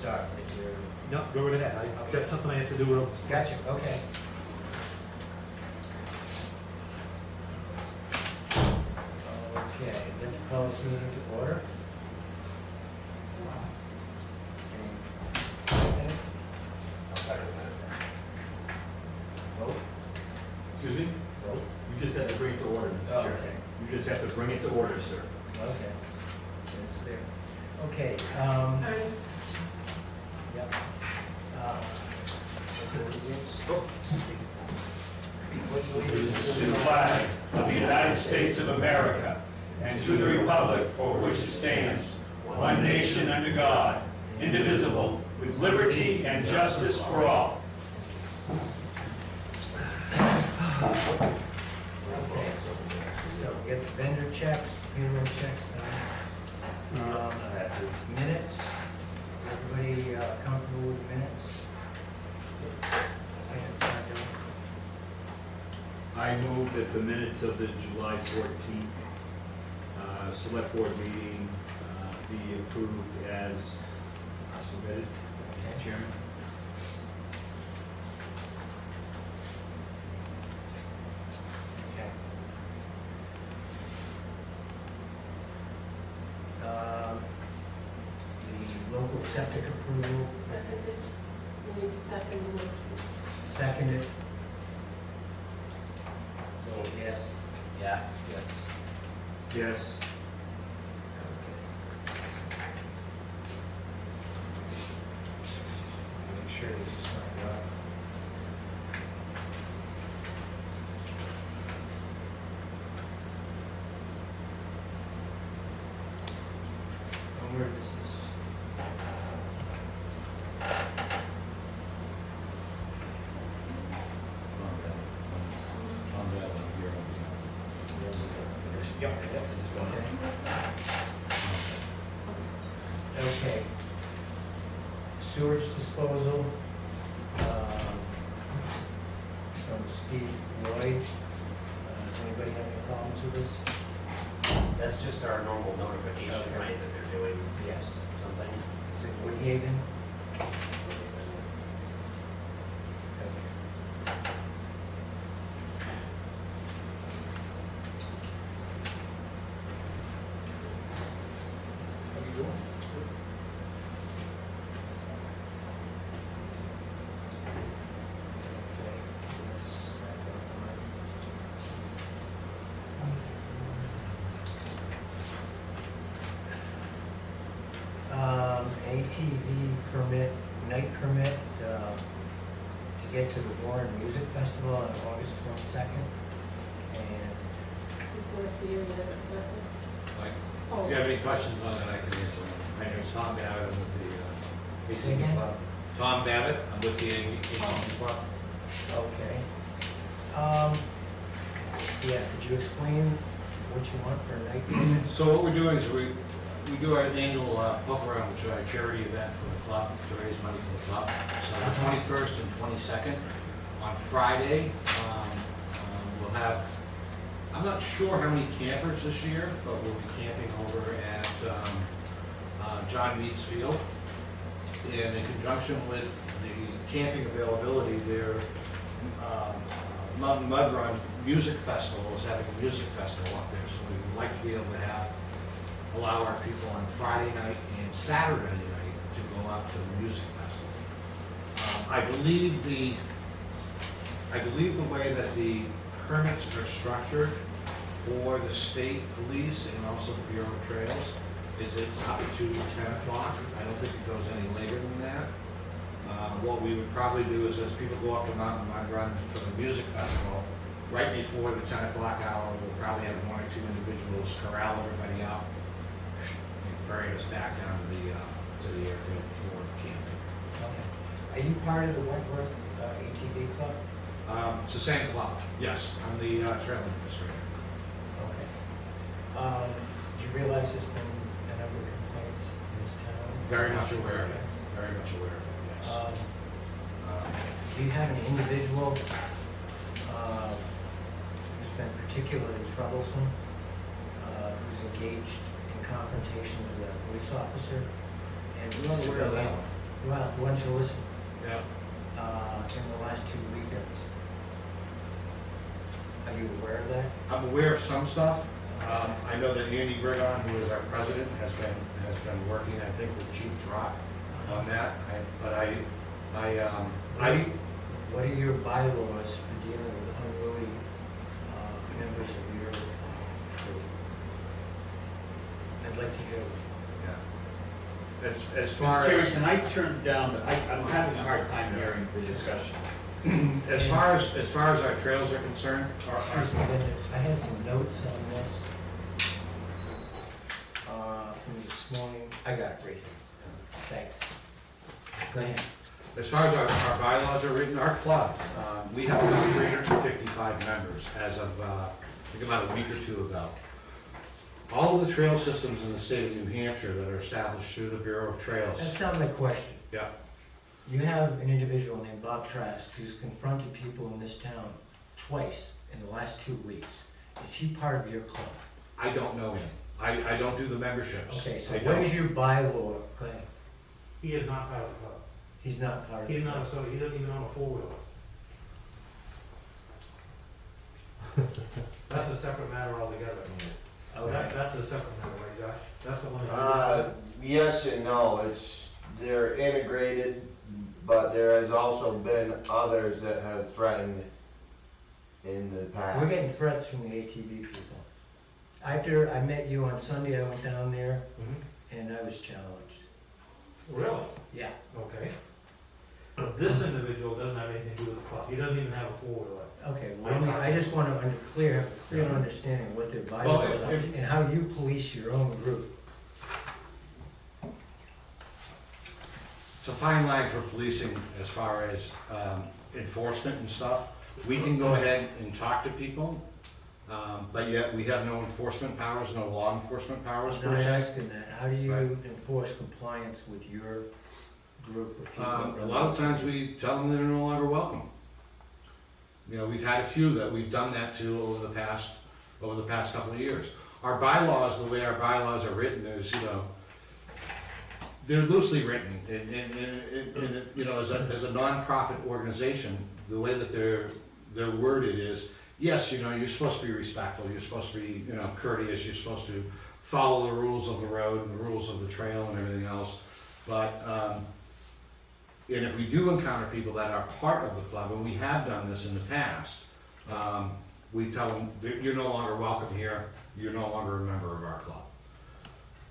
start if you're... No, go right ahead. I've Okay. got something I have to do real. Gotcha, okay. Okay, I'd like to call this meeting to order. Vote, Excuse me? vote, You just have to bring it to order, Mr. Oh, Chair. okay. You just have to bring it to order, sir. okay. It's there. Okay, yep. To the flag of the United States of America and to the republic for which it stands, one nation under God, indivisible, with liberty and justice for all. Okay, so we get the vendor checks, funeral checks, minutes. Is everybody comfortable with minutes? I move that the minutes of the July 14th Select Board meeting be approved as submitted. Okay. Chairman? Okay. The local septic approval, Seconded. You need to second the motion. seconded. Vote yes. Yeah, yes. Yes. Make sure this is signed up. And where this is. On that one here. Yep. Okay. Sewage disposal, from Steve Lloyd. Does anybody have any problems with this? That's just our normal notification, Okay. right, that they're doing Yes. something. Is it Woodhaven? How you doing? Okay, let's ATV permit, night permit, to get to the Warren Music Festival on August 22nd. And Is there a period of record? Mike, Oh, if you have any questions on that, I can answer them. My name is Tom Babbitt, I'm with the Say ATV again? Club. Tom Babbitt, I'm with the ATV Club. Okay. Yeah, could you explain what you want for a night permit? So what we're doing is we do our annual poke around, which is our charity event for the club, to raise money for the club. So the 21st and 22nd, on Friday, we'll have, I'm not sure how many campers this year, but we'll be camping over at John Mead's Field. And in conjunction with the camping availability, their Mountain Mud Run Music Festival is having a music festival up there, so we would like to be able to allow our people on Friday night and Saturday night to go out for the music festival. I believe the way that the permits are structured for the state police and also the Bureau of Trails is it's up to 10 o'clock. I don't think it goes any later than that. What we would probably do is as people go up to Mountain Mud Run for the music festival, right before the 10 o'clock hour, we'll probably have one or two individuals corral everybody out and ferry us back down to the airfield for camping. Okay. Are you part of the Wentworth ATV club? It's the same club, yes. I'm the trail administrator. Okay. Do you realize there's been a number of complaints in this town? Very much aware of it, very much aware of it, yes. Do you have an individual who's been particularly troublesome, who's engaged in confrontations with a police officer? And I'm not aware of that one. Well, why don't you listen, Yeah. in the last 2 weekends. Are you aware of that? I'm aware of some stuff. I know that Andy Brigon, who is our president, has been working, I think, with Chief Trot on that. What are your bylaws for dealing with unruly members of your group? I'd like to hear. Yeah. As Mr. far Chairman, as, can I turn down, I'm having a hard time hearing the discussion. as far as our trails are concerned, Excuse me, Linda, I had some notes on this from this morning. I got it right here. Thanks. Go ahead. as far as our bylaws are written, our club, we have about 355 members as of, I think about a week or two ago. All of the trail systems in the state of New Hampshire that are established through the Bureau of Trails. That's not my question. Yeah, You have an individual named Bob Trask who's confronted people in this town twice in the last 2 weeks. Is he part of your club? I don't know him. I don't do the memberships. Okay, so I what don't. is your bylaw? Go ahead. He is not part of the club. He's not part of He's the not, club. so he doesn't even own a four-wheeler. That's a separate matter altogether. Okay. That's a separate matter, right, Josh? That's the one. Yes and no, they're integrated, but there has also been others that have threatened in the past. We're getting threats from the ATV people. After I met you on Sunday, I went down there Mhm. and I was challenged. Really? Yeah. Okay. This individual doesn't have anything to do with the club. He doesn't even have a four-wheeler. Okay, well, I just want to have a clear understanding of what their bylaws are and how you police your own group. It's a fine line for policing as far as enforcement and stuff. We can go ahead and talk to people, but yet we have no enforcement powers, no law enforcement powers I'm per not se. asking that. How do you Right. enforce compliance with your group of people? A lot of times we tell them they're no longer welcome. You know, we've had a few that we've done that to over the past couple of years. Our bylaws, the way our bylaws are written is, you know, they're loosely written, and you know, as a nonprofit organization, the way that they're worded is, yes, you know, you're supposed to be respectful, you're supposed to be, you know, courteous, you're supposed to follow the rules of the road and the rules of the trail and everything else, but, and if we do encounter people that are part of the club, and we have done this in the past, we tell them, you're no longer welcome here, you're no longer a member of our club.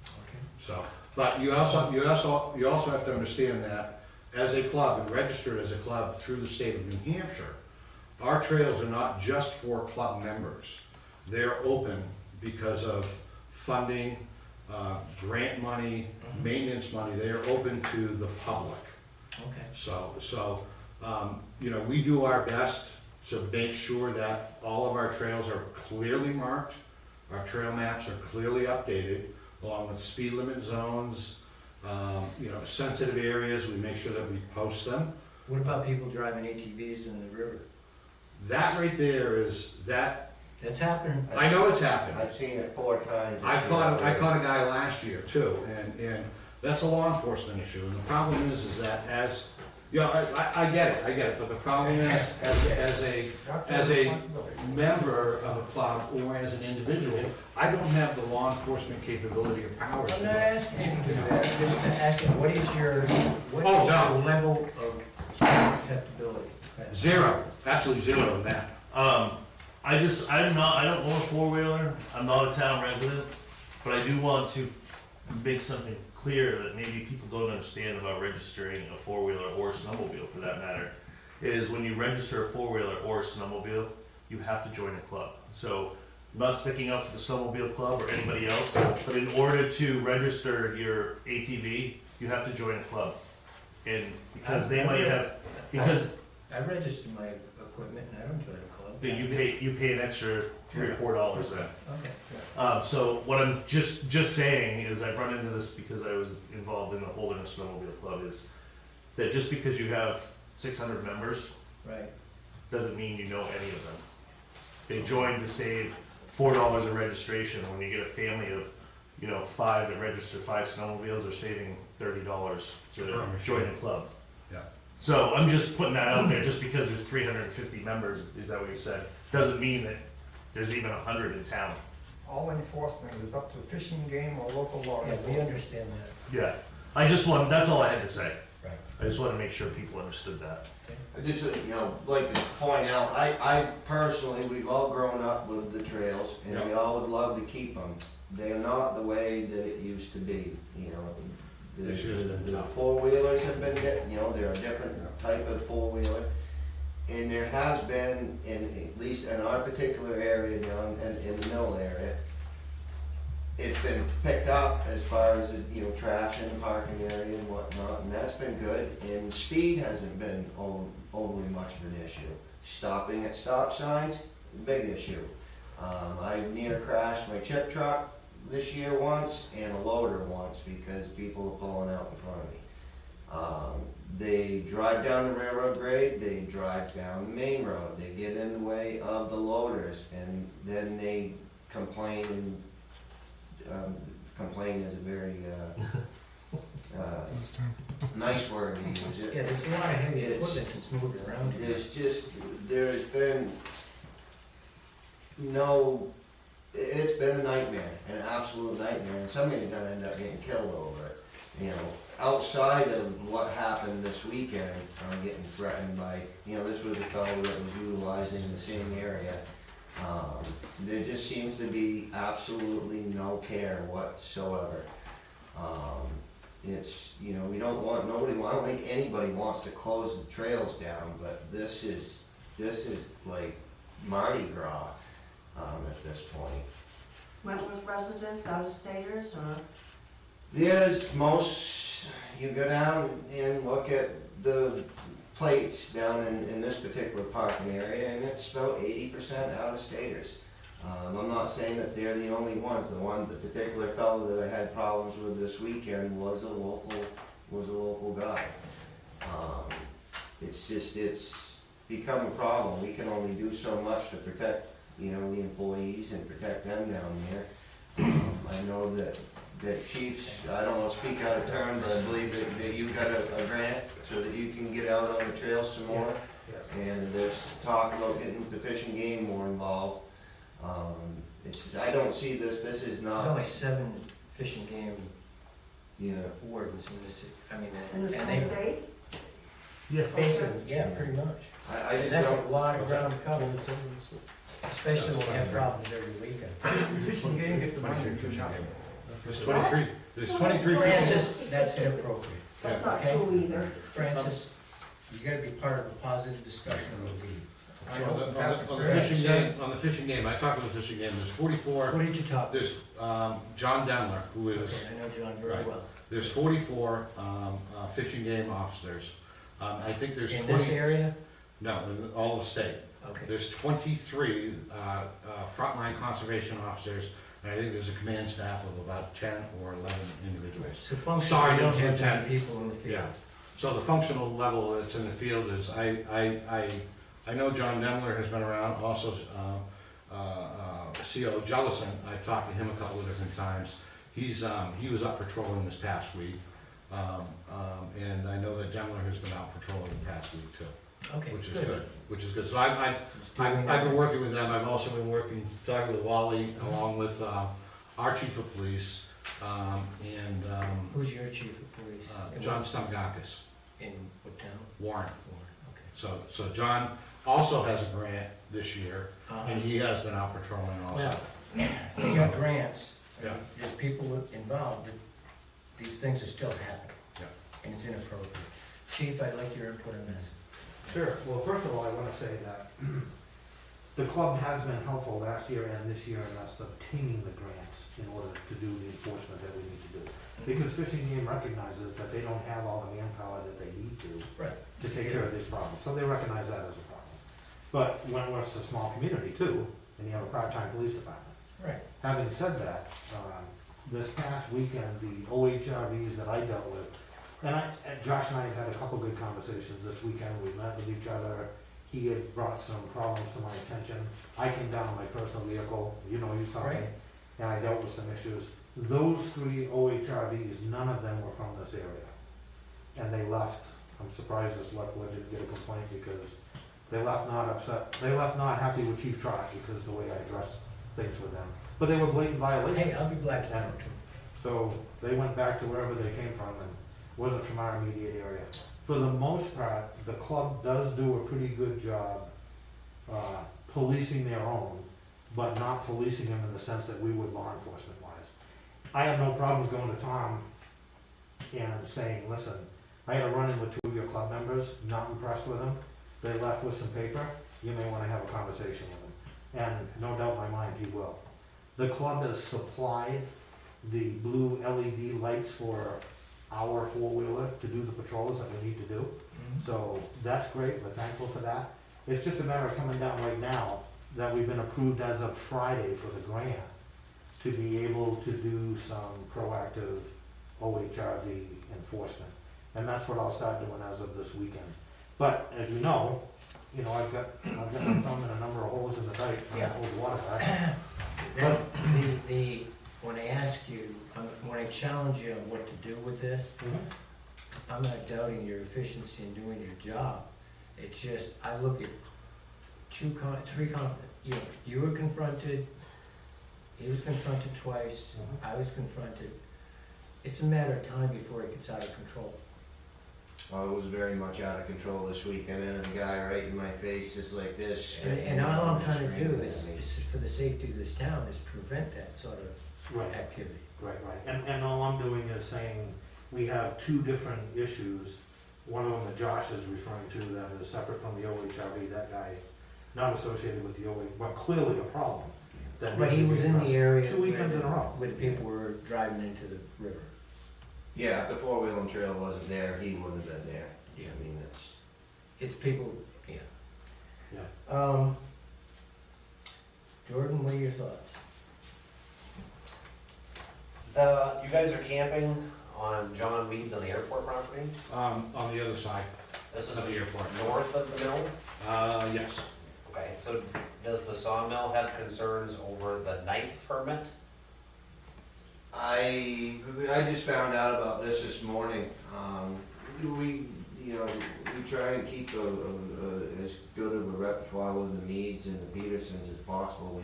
Okay. So, but you also have to understand that as a club and registered as a club through the state of New Hampshire, our trails are not just for club members. They're open because of funding, grant money, maintenance money. They are open to the public. Okay. So, you know, we do our best to make sure that all of our trails are clearly marked, our trail maps are clearly updated, along with speed limit zones, you know, sensitive areas, we make sure that we post them. What about people driving ATVs in the river? That right there is, that, That's happening. I know it's happened. I've seen it 4 times. I caught a guy last year too, and that's a law enforcement issue, and the problem is that as, you know, I get it, but the problem is, as a member of a club or as an individual, I don't have the law enforcement capability or powers I'm to not do it. asking you to do that, I'm just asking, what is your Oh, no. level of acceptability? Zero, absolutely zero in that. I don't own a four-wheeler, I'm not a town resident, but I do want to make something clear that maybe people don't understand about registering a four-wheeler or snowmobile for that matter, is when you register a four-wheeler or a snowmobile, you have to join a club. So, I'm not sticking up for the snowmobile club or anybody else, but in order to register your ATV, you have to join a club. And because they might have, because I register my equipment and I don't join a club. you pay an extra $3 or $4 then. Okay. So what I'm just saying is I've run into this because I was involved in the Holderness Snowmobile Club, is that just because you have 600 members Right. doesn't mean you know any of them. They join to save $4 a registration. When you get a family of 5 that register 5 snowmobiles are saving $30 to Per machine. join the club. Yeah. So I'm just putting that out there, just because there's 350 members, is that what you said? Doesn't mean that there's even 100 in town. All enforcement is up to fishing game or local law. Yeah, we understand that. Yeah, that's all I had to say. Right. I just want to make sure people understood that. I just, like to point out, I personally, we've all grown up with the trails, and we all would love to keep them. They're not the way that it used to be, This year's been The tough. four-wheelers have been, they're a different type of four-wheeler. And there has been, at least in our particular area down in the mill area, it's been picked up as far as, trash in the parking area and whatnot, and that's been good. And speed hasn't been overly much of an issue. Stopping at stop signs, big issue. I near crashed my chip truck this year once and a loader once because people are pulling out in front of me. They drive down the railroad grade, they drive down the main road, they get in the way of the loaders, and then they complain, and complain is a very nice word to use. Yeah, there's a lot of heavy It's- equipment that's moving around here. There's been it's been a nightmare, an absolute nightmare, and somebody's gonna end up getting killed over it. Outside of what happened this weekend, I'm getting threatened by, this was a fellow that was utilizing the same area. There just seems to be absolutely no care whatsoever. It's, we don't want, I don't think anybody wants to close the trails down, but this is like Mardi Gras, at this point. Wentworth residents, out-of-staters, or? There's you go down and look at the plates down in this particular parking area, and it's about 80% out-of-staters. I'm not saying that they're the only ones. The particular fellow that I had problems with this weekend was a local guy. It's become a problem. We can only do so much to protect, the employees and protect them down there. I know that chiefs, I don't want to speak out of turn, but I believe that you got a grant so that you can get out on the trail some more. And there's talk about getting the Fish and Game more involved. I don't see this is There's not, only 7 Fish and Game wardens in this, In the and same they, state? Yeah. basically, yeah, pretty much. I just That's don't, a lot of ground covered, especially when we have problems every weekend. Fish and game get the money for nothing. There's 23 Francis, that's inappropriate. That's not Okay. true either. Francis, you gotta be part of a positive discussion of the I So know on the- the past on the experience. fishing game, I talked about the fishing game, there's 44, What did you talk? there's, John Demler, who is, Okay, I know John very right. well. there's 44, fishing game officers. I think there's In 20, this area? no, in all of state. Okay. There's 23, frontline conservation officers, and I think there's a command staff of about 10 or 11 individuals. So functionally, Sorry, you don't those are have 10. many people in the field. Yeah. So the functional level that's in the field is, I know John Demler has been around, also CO Jellison, I've talked to him a couple of different times. He was up patrolling this past week, and I know that Demler has been out patrolling the past week too, Okay, which is good. good, which is good. So I've been working with them, I've also been talking with Wally, along with our chief of police, and Who's your chief of police? In John what- Stumgakis, In what town? Warren. Warren, So John also has a grant this year, okay. and he has been out patrolling also. Well, you got grants, Yeah. there's people involved, but these things are still happening. Yeah. And it's inappropriate. Chief, I'd like your input on this. Sure, well, first of all, I wanna say that the club has been helpful last year and this year in us obtaining the grants in order to do the enforcement that we need to do. Because Fish and Game recognizes that they don't have all the manpower that they need to Right. take care of this problem, so they recognize that as a problem. But Wentworth's a small community too, and you have a part-time police department. Right. Having said that, this past weekend, the OHRVs that I dealt with, and Josh and I have had a couple good conversations this weekend, we met with each other, he had brought some problems to my attention. I came down in my personal vehicle, you saw me, Right. and I dealt with some issues. those 3 OHRVs, none of them were from this area. And they left, I'm surprised the select board didn't get a complaint because they left not upset, they left not happy with Chief Trot because the way I addressed things with them. But they were blatant violations. Hey, I'll be glad to talk to him. So they went back to wherever they came from and wasn't from our immediate area. For the most part, the club does do a pretty good job policing their own, but not policing them in the sense that we would law enforcement wise. I have no problems going to Tom and saying, listen, I had a run-in with 2 of your club members, not impressed with them. They left with some paper, you may wanna have a conversation with them. And no doubt in my mind, he will. The club has supplied the blue LED lights for our four-wheeler to do the patrols that we need to do. So that's great, we're thankful for that. It's just a matter of coming down right now that we've been approved as of Friday for the grant to be able to do some proactive OHRV enforcement. And that's what I'll start doing as of this weekend. But as you know, I've got my thumb in a number of holes in the dike trying to hold water back. Then when I ask you, when I challenge you on what to do with this, I'm not doubting your efficiency in doing your job. It's just, I look at you were confronted, he was confronted twice, I was confronted. It's a matter of time before it gets out of control. Well, it was very much out of control this weekend, and a guy right in my face just like this. And all I'm trying to do is for the safety of this town, is prevent that sort of activity. Right. And all I'm doing is saying, we have 2 different issues. One of them that Josh is referring to that is separate from the OHRV, that guy, not associated with the OH, but clearly a problem. But he was in the area 2 weekends in a row. where the people were driving into the river. Yeah, if the four-wheeling trail wasn't there, he wouldn't have been there. Yeah. I mean, It's people, yeah. Yeah. Jordan, what are your thoughts? You guys are camping on John Weeds on the airport property? On the other side This is of the airport. north of the mill? Yes. Okay, so does the sawmill have concerns over the night permit? I just found out about this morning. We try and keep as good of a repertoire with the Meads and the Petersons as possible. We,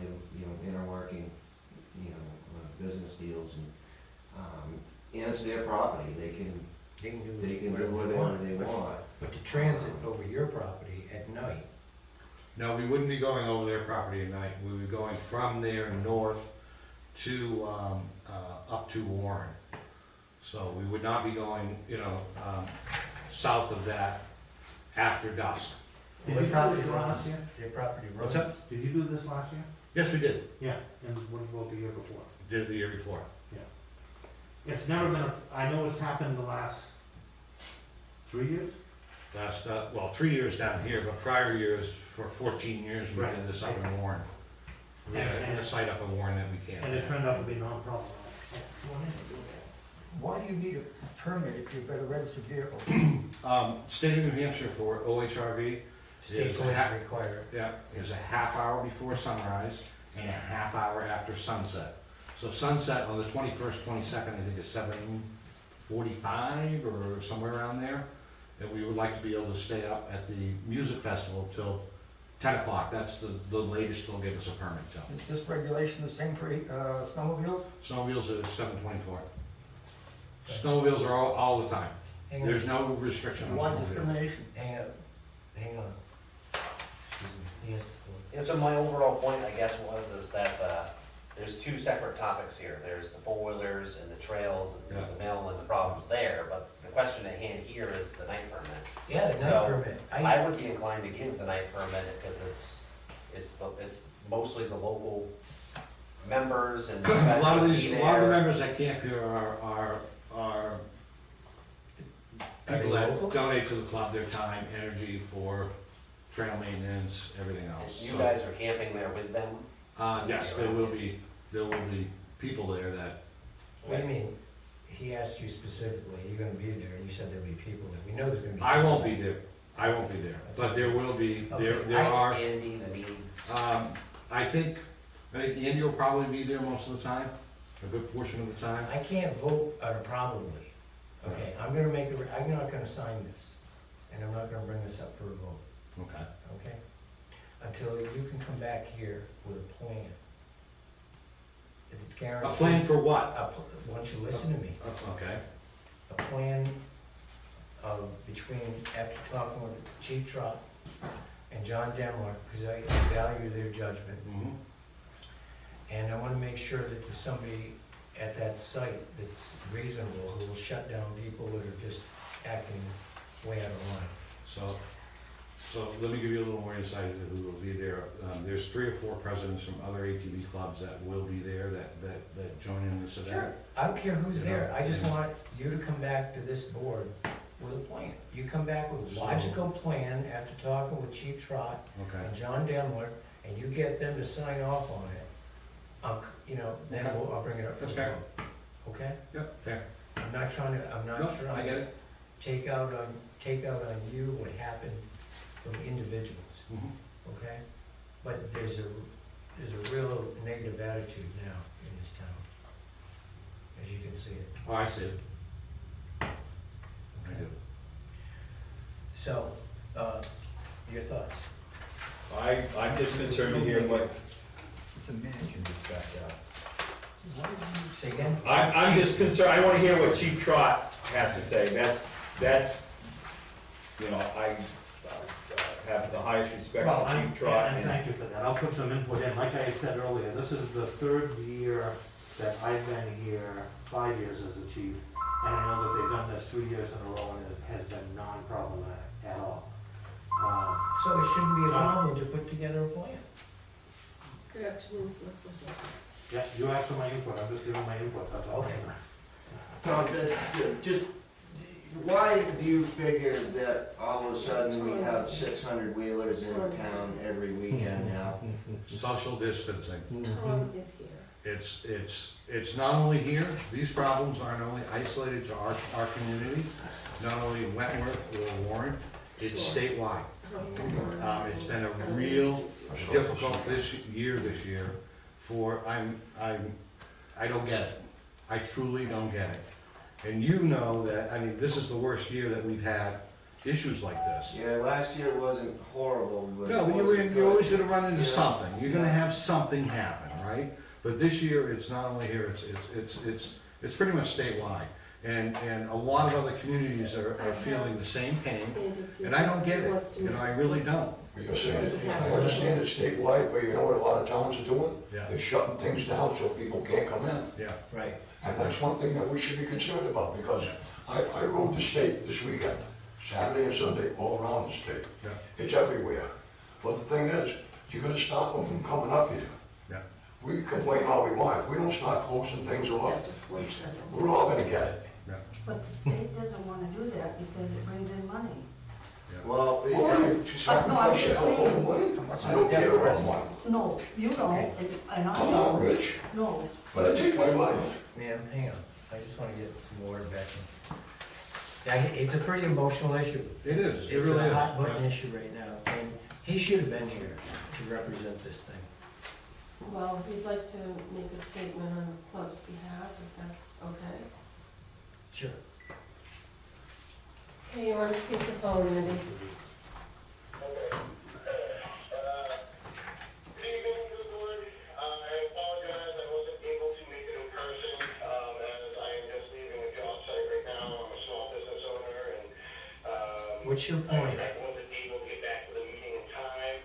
interworking, business deals and it's their property. They can do whatever they want. But to transit over your property at night, No, we wouldn't be going over their property at night. We would be going from there north to, up to Warren. So we would not be going, south of that after dusk. Did you do this last year? their property runs. What's that? Did you do this last year? Yes, we did. Yeah, and what about the year before? Did it the year before. It's never been, I know it's happened the last 3 years? Last, 3 years down here, but prior years, for 14 years, we did this up in Warren. We had a site up in Warren that we can't. And it turned out to be non-problem. Why do you need a permit if you've got a registered vehicle? State of New Hampshire for OHRV State is police require it. is a half hour before sunrise and a half hour after sunset. So sunset on the 21st, 22nd, I think is 7:45 or somewhere around there. And we would like to be able to stay up at the music festival till 10 o'clock. That's the latest they'll give us a permit till. Is this regulation the same for snowmobiles? Snowmobiles are 7:24. Snowmobiles are all the time. Hang on, There's no restriction on Why snowmobiles. discrimination? hang on. Excuse me, yes, the floor. Yeah, so my overall point, I guess, is that there's 2 separate topics here. There's the four-wheelers and the trails and Yeah. the mill and the problems there, but the question at hand here is the night permit. Yeah, the night So, permit. I would be inclined to give the night permit because it's mostly the local members and. A lot of the members that camp here are people they that local? donate to the club their time, energy for trail maintenance, everything else. You So, guys are camping there with them? yes, there will be people there that, What do you mean? He asked you specifically, you're gonna be there, and you said there'll be people there. We know there's gonna be. I won't be there, but there will be, there Okay. are, Andy, the Meads. I think Andy will probably be there most of the time. a good portion of the time. I can't vote on a probably, okay? I'm not gonna sign this, and I'm not gonna bring this up for a vote, Okay. okay? Until you can come back here with a plan. It's A guaranteed. plan for what? Why don't you listen to me? Okay. A plan of after talking with Chief Trot and John Demler, because I value their judgment. Mhm. And I wanna make sure that there's somebody at that site that's reasonable, who will shut down people that are just acting way out of line. So let me give you a little more insight into who will be there. There's 3 or 4 presidents from other ATV clubs that will be there, that join in this event. Sure, I don't care who's there, I just Yeah. want you to come back to this board with a plan. You come back with a logical plan after talking with Chief Trot Okay. and John Demler, and you get them to sign off on it. Then Okay. I'll bring it up for That's a fair. vote. Okay? Yep, fair. I'm not trying to No, I get it. take out on you what happened from individuals, Mhm. okay? But there's a real negative attitude now in this town, as you can see it. Oh, I see it. I do. So, your thoughts? I'm just concerned to hear what, It's a mansion just back out. Say again? I'm just concerned, I wanna hear what Chief Trot has to say, that's, I have the highest respect Well, for and Chief Trot. and thank you for that, I'll put some input in, like I said earlier, this is the 3rd year that I've been here, 5 years as the chief, and I know that they've done this 3 years in a row, and it has been non-problematic at all. So it shouldn't be a problem to put together a plan. Good afternoon, Selectmen's Office. Yeah, you asked for my input, I'm just giving my input, that's all. Okay. Tom, just, why do you figure that all of a sudden we have 600 wheelers in town every weekend now? Social distancing. Tom is here. It's not only here, these problems aren't only isolated to our community, not only in Wentworth or Warren, it's statewide. It's been a real difficult this year for, I don't get it. I truly don't get it. And you know that, this is the worst year that we've had issues like this. Yeah, last year wasn't horrible, but. No, but you're always gonna run into something, you're gonna have something happen, right? But this year, it's not only here, it's pretty much statewide. And a lot of other communities are feeling the same pain, and I don't get it, I really don't. You're saying, I understand it's statewide, but you know what a lot of towns are doing? Yeah. They're shutting things down so people can't come in. Yeah. Right. And that's one thing that we should be concerned about, because I rode the state this weekend, Saturday and Sunday, all around the state. Yeah. It's everywhere. But the thing is, you're gonna stop them from coming up here. Yeah. We can complain all we want, if we don't start closing things off, Just wait a second. we're all gonna get it. Yeah. But the state doesn't wanna do that because it brings in money. Well, Why? You sacrifice your health over money? I don't care about money. No, you don't, and I I'm not don't. rich, No, but I take my life. Ma'am, hang on, I just wanna get some water back in. Yeah, it's a pretty emotional issue. It is, it It's really is. a hot button issue right now, and he should have been here to represent this thing. Well, we'd like to make a statement on the club's behalf, if that's okay. Sure. Hey, you want to speak the phone, Andy? Good evening to the board. I apologize, I wasn't able to make it in person, as I am just leaving a job site right now. I'm a small business owner, and, What's your point? I wasn't able to get back to the meeting in time.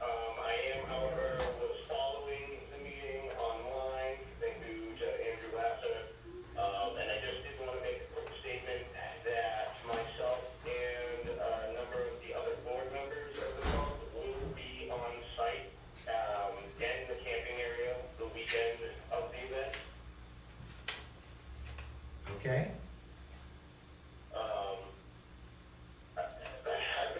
I am, however, was following the meeting online, thank you to Andrew Lasser. And I just did want to make a quick statement that myself and a number of the other board members of the club will be on site, in the camping area the weekend of the event. Okay? I've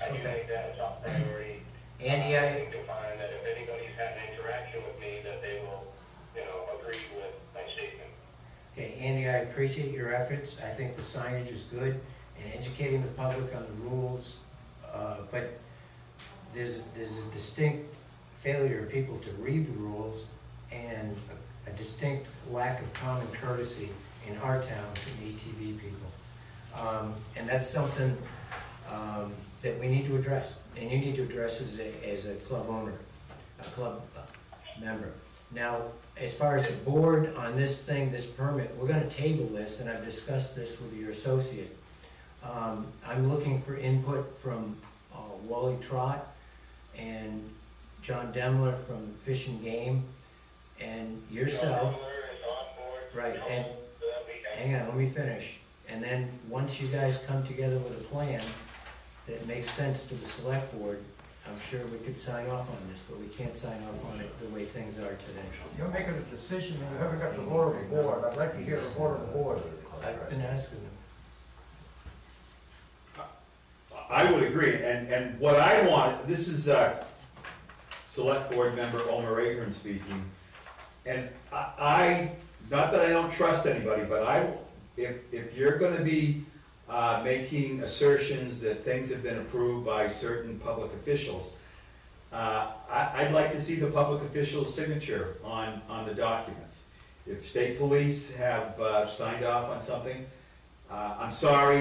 I can Okay. make that a top priority. Andy, I I, think you'll find that if anybody's had an interaction with me, that they will, agree with my statement. okay, Andy, I appreciate your efforts. I think the signage is good and educating the public on the rules. But there's a distinct failure of people to read the rules and a distinct lack of common courtesy in our town from ATV people. And that's something that we need to address, and you need to address as a club owner, a club member. Now, as far as the board on this thing, this permit, we're gonna table this, and I've discussed this with your associate. I'm looking for input from Wally Trott and John Demler from Fish and Game, and yourself. John Miller is on board. Right, and That'll be- hang on, let me finish. And then, once you guys come together with a plan that makes sense to the select board, I'm sure we could sign off on this, but we can't sign off on it the way things are today. You're making a decision, and you haven't got the vote of the board. I'd like to hear the vote of the board. I've been asking them. I would agree, and what I want, this is Select Board Member Omer Ahern speaking, and I, not that I don't trust anybody, but if you're gonna be making assertions that things have been approved by certain public officials, I'd like to see the public official's signature on the documents. If state police have signed off on something, I'm sorry,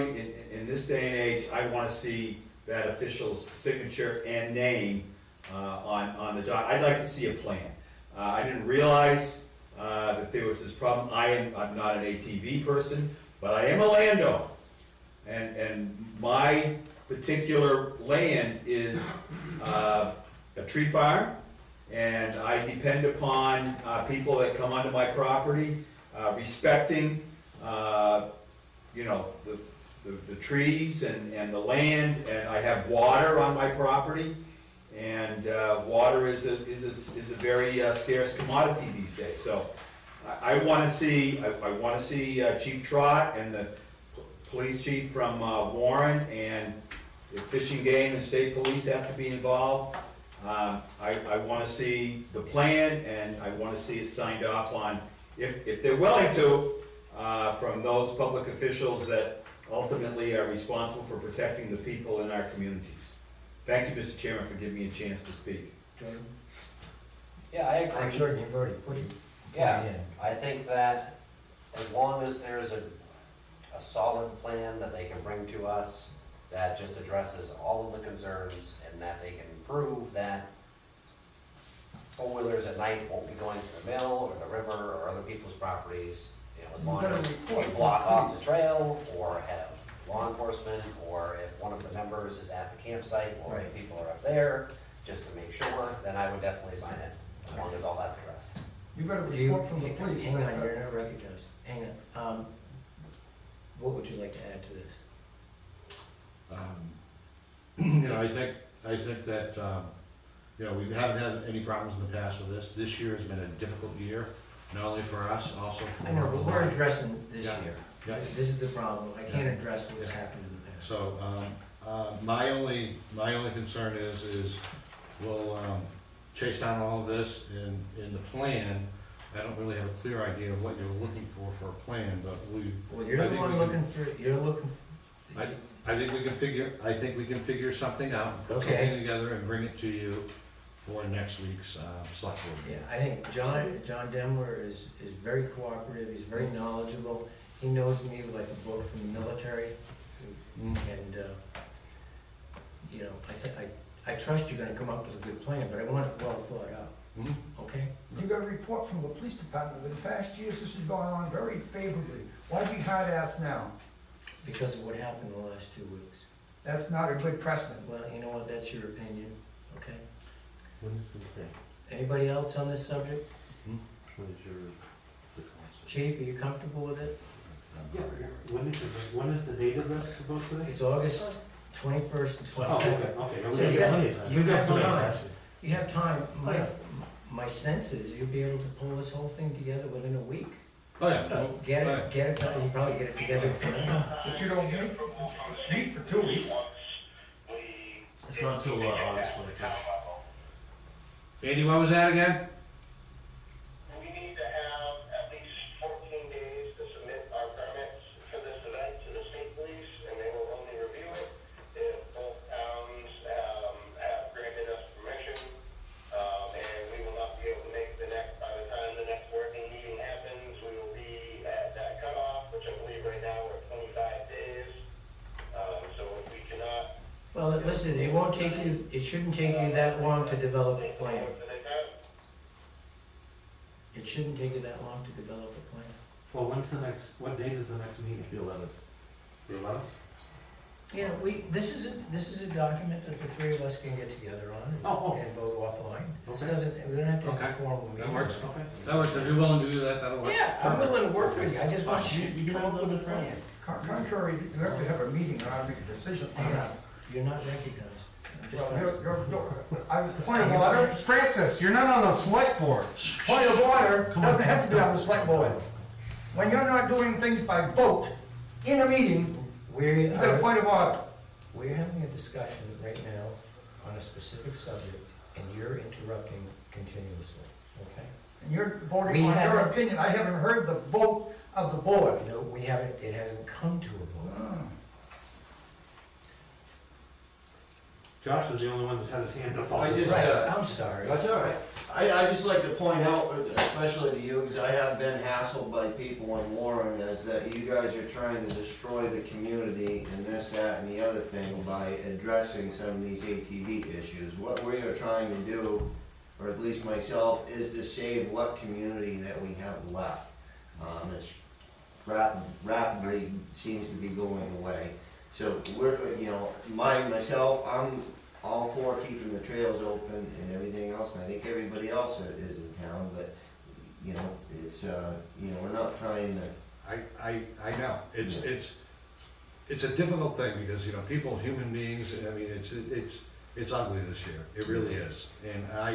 in this day and age, I wanna see that official's signature and name on the doc. I'd like to see a plan. I didn't realize that there was this problem. I'm not an ATV person, but I am a landowner. And my particular land is a tree farm, and I depend upon people that come onto my property, respecting the trees and the land, and I have water on my property, and water is a very scarce commodity these days. So I want to see Chief Trott and the police chief from Warren, and if Fish and Game and state police have to be involved. I want to see the plan, and I want to see it signed off on, if they're willing to, from those public officials that ultimately are responsible for protecting the people in our communities. Thank you, Mr. Chairman, for giving me a chance to speak. Jordan? Yeah, I agree. Jordan, you've already put it Yeah, in. I think that as long as there's a solid plan that they can bring to us that just addresses all of the concerns, and that they can prove that four-wheelers at night won't be going to the mill or the river or other people's properties, as long as we block off the trail or have law enforcement, or if one of the members is at the campsite or the people are up there, just to make sure, then I would definitely sign it, as long as all that's addressed. You got a Do you, report from the police. hang on, you're not recognized. Hang on. What would you like to add to this? I think that, we haven't had any problems in the past with this. This year has been a difficult year, not only for us, also for. I know, but we're addressing this Yeah. year. Yeah. This is the problem. I can't address what's happened in the past. So, my only concern is we'll, chase down all of this in the plan. I don't really have a clear idea of what you're looking for a plan, but Well, you're the one looking for, you're looking. I think we can figure something out, and put something together and bring it to you for next week's, select board. Yeah, I think John Demler is very cooperative, he's very knowledgeable, he knows me like a book from the military, and, I trust you're gonna come up with a good plan, but I want it well thought out, okay? You got a report from the police department that in past years this has gone on very favorably. Why be hard ass now? Because of what happened the last 2 weeks. That's not a good precedent. Well, you know what, that's your opinion, okay? When is the thing? Anybody else on this subject? When is your, the concert? Chief, are you comfortable with it? Yeah, when is the date of this supposed to be? It's August 21st and Oh, 22nd. okay, So we you got got- plenty of time. you got Plenty of time. time. You have time, my sense is you'll be able to pull this whole thing together within a week. Oh, yeah. Get it done, you probably get it together tonight. But you don't meet for 2 weeks. It's not until August when it comes. Andy, what was that again? We need to have at least 14 days to submit our permits for this event to the state police, and they will only review it if both towns have granted us permission. And we will not be able to make by the time the next working meeting happens, we will be at that cutoff, which I believe right now we're at 25 days. So if we cannot. Well, listen, it shouldn't take you that long to develop a plan. It shouldn't take you that long to develop a plan. Well, what date is the next meeting? The 11th. The 11th? You know, this is a document that the three of us can get together on and vote offline. This Okay. doesn't, we don't have to have a Okay. formal meeting. That works. Okay. That works, if you're willing to do that, that'll work. Yeah, I'm willing to work with you, I just want you to You come can up have with a another plan. Contrary, you have to have a meeting in order to make a decision on Hang that. on, you're not recognized. I'm just Well, trying to- Point of order, Francis, you're not on the select board. point of order, doesn't have to be on the select board. When you're not doing things by vote in a meeting, you got a point of order. We're having a discussion right now on a specific subject, and you're interrupting continuously, okay? And you're voting We on your haven't- opinion. I haven't heard the vote of the board. No, we haven't, it hasn't come to a vote. Josh is the only one that's had his hand up. I just, Right, I'm sorry. That's all right. I just like to point out, especially to you, because I have been hassled by people in Warren, is that you guys are trying to destroy the community and this, that, and the other thing by addressing some of these ATV issues. What we are trying to do, or at least myself, is to save what community that we have left. It's rapidly seems to be going away. So we're, myself, I'm all for keeping the trails open and everything else, and I think everybody else is in town, but, it's, we're not trying to. I know, it's a difficult thing, because, people, human beings, I mean, it's ugly this year, it really is. And I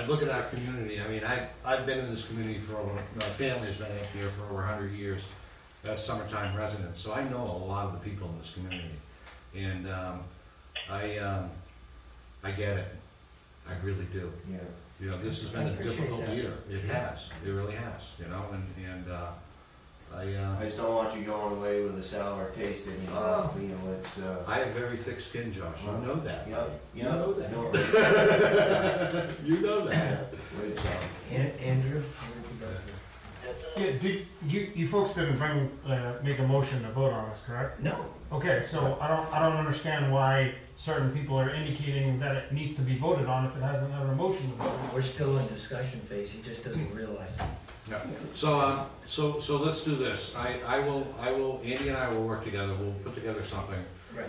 look at our community, I mean, I've been in this community for over, my family's been here for over 100 years, as summertime residents, so I know a lot of the people in this community. And, I get it, I really do. Yeah. This has been I a appreciate difficult that. year, it has, it really has, and I just don't want you going away with a sour taste anymore, it's, I have very thick skin, Josh, you know that. You know that. You know that. Andrew, where'd you go? Yeah, you folks didn't make a motion to vote on this, correct? No, Okay, so I don't understand why certain people are indicating that it needs to be voted on if it hasn't had a motion to vote. we're still in discussion phase, he just doesn't realize it. Yeah. So let's do this, I will, Andy and I will work together, we'll put together something, Right.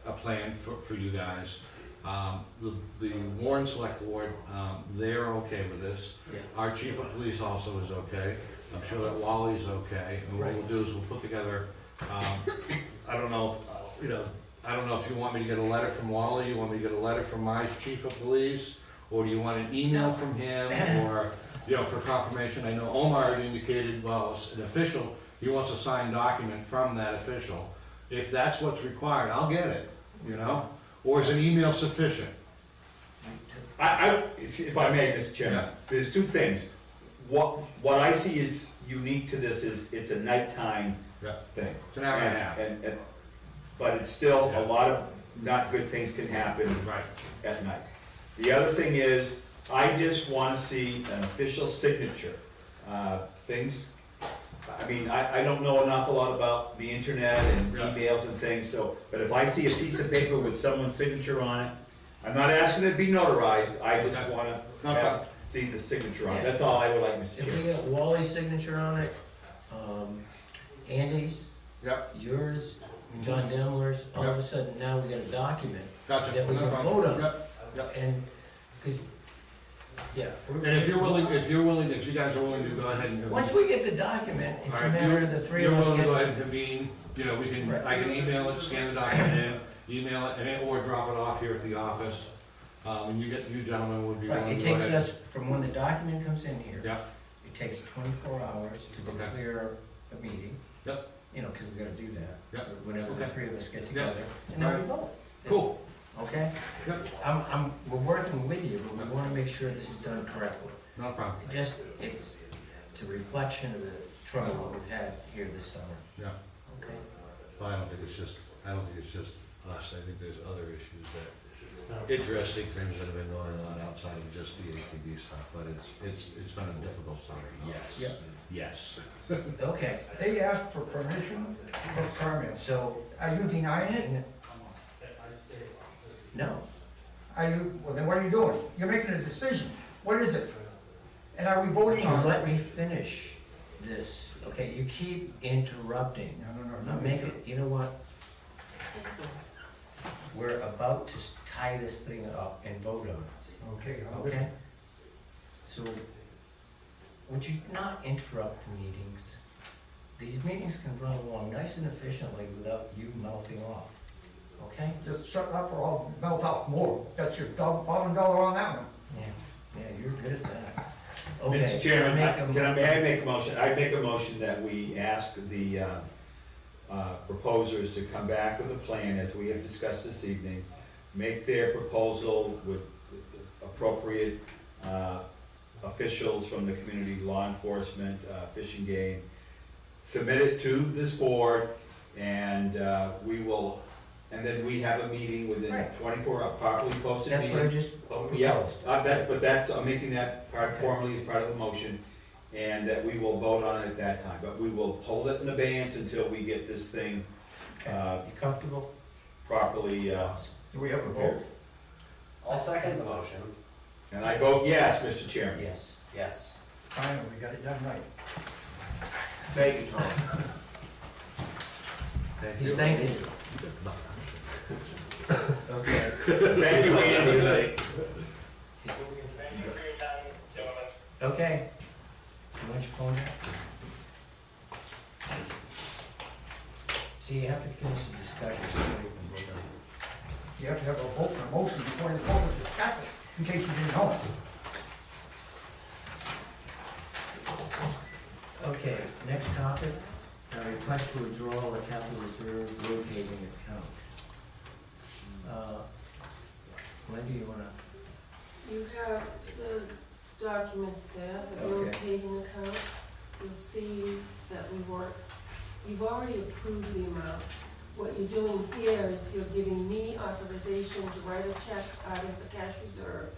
a plan for you guys. The Warren Select Board, they're okay with this. Yeah. Our chief of police also is okay. I'm sure that Wally's okay. And what we'll do is we'll put together, I don't know if you want me to get a letter from Wally, you want me to get a letter from my chief of police, or do you want an email from him, or, for confirmation? I know Omar had indicated, well, as an official, he wants a signed document from that official. If that's what's required, I'll get it, Or is an email sufficient? If I may, Mr. Chairman, there's two things. What I see is unique to this is it's a nighttime thing. It's an hour and a half. But it's still, Yeah. a lot of not good things can happen Right. at night. The other thing is, I just wanna see an official signature. I don't know an awful lot about the internet and emails and things, but if I see a piece of paper with someone's signature on it, I'm not asking it to be notarized, I just wanna see the signature on it, that's all I would like, Mr. If we Chairman. get Wally's signature on it, Andy's, Yep. yours, John Demler's, all of a sudden now we got a document Gotcha. that we No can problem. vote on. Yep. And, And if you guys are willing to go ahead and. once we get the document, it's a Alright, matter of the three of us You're willing to go ahead getting. and convene, Right. I can email it, scan the document in, email it, or drop it off here at the office. And you gentlemen would be willing Right, to it go takes ahead. us, from when the document comes in here. Yep. It takes 24 hours to Okay. declare a meeting. Yep. you know, cause we gotta do that. Yep. Whenever the Okay. three of us get Yep. together, and then we Right. vote. Cool. Okay? Yep. We're working with you, but we wanna make sure this is done correctly. No problem. It's a reflection of the trouble we've had here this summer, Yeah. okay? Well, I don't think it's just us. I think there's other issues interesting things that have been going on outside of just the ATV stuff, but it's been a difficult summer. Yes. Yes. Okay, They asked for permission for permit, so, are you denying it? no, Well, then what are you doing? You're making a decision, what is it? And are we would voting you on it? let me finish this, okay? You keep interrupting. No. Now make it, you know what? We're about to tie this thing up and vote on it, Okay, okay? So, would you not interrupt the meetings? These meetings can run along nice and efficiently without you mouthing off, okay? Just shut up or I'll mouth off more. That's your bottom dollar on that one. Yeah, you're good at that. Okay, Mr. Chairman, make a may I make a motion? I make a motion that we ask the proposers to come back with a plan, as we have discussed this evening, make their proposal with appropriate officials from the community, law enforcement, fish and game, submit it to this board, and and then we have a meeting within Right. 24 hours, properly posted That's meeting. what I just Yeah, proposed. I'm making that part formally as part of the motion, and that we will vote on it at that time, but we will hold it in abeyance until we get this thing, You comfortable? properly, Do we have a vote? prepared. I'll second the motion. And I vote yes, Mr. Chairman. Yes. Yes. Finally, we got it done right. Thank you, Tom. He's thanking you. Okay. Thank you, Andy. Thank you for your time, gentlemen. Okay. You want your phone back? See, you have to finish the discussion before you can vote on it. You have to have a vote and a motion before the vote to discuss it, in case you didn't know it. Okay, next topic, request to withdraw a capital reserve road paving account. Linda, you wanna, You have the documents there, the road Okay. paving account. You'll see that you've already approved the amount. What you're doing here is you're giving me authorization to write a check out of the cash reserve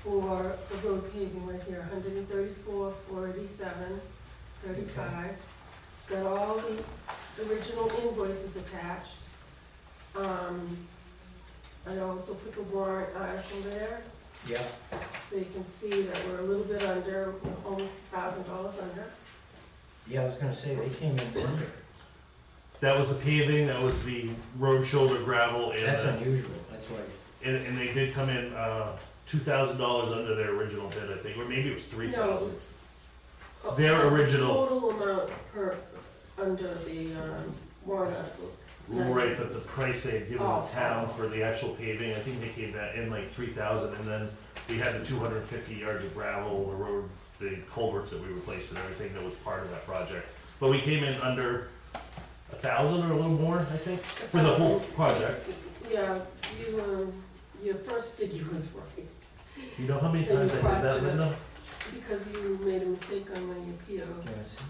for the road paving right here, 134,487.35. It's got all the original invoices attached. I also put the warrant article there, yeah, so you can see that we're a little bit under, almost $1,000 under. yeah, I was gonna say, they came in under. That was the paving, that was the road shoulder gravel, That's and, unusual, that's why, and they did come in, $2,000 under their original bid, I think, or maybe it was No, it 3,000. was. Their original- Total amount under the warrant articles. Right, but the price they had given Oh. the town for the actual paving, I think they came that in like 3,000, and then we had the 250 yards of gravel, the road, the culverts that we replaced and everything that was part of that project. But we came in under 1,000 or a little more, I think, for the whole 1,000. project. Yeah, your first figure was right, You know how many Then you times I did crossed that, it. Linda? because you made a mistake on one of your can I POs. see?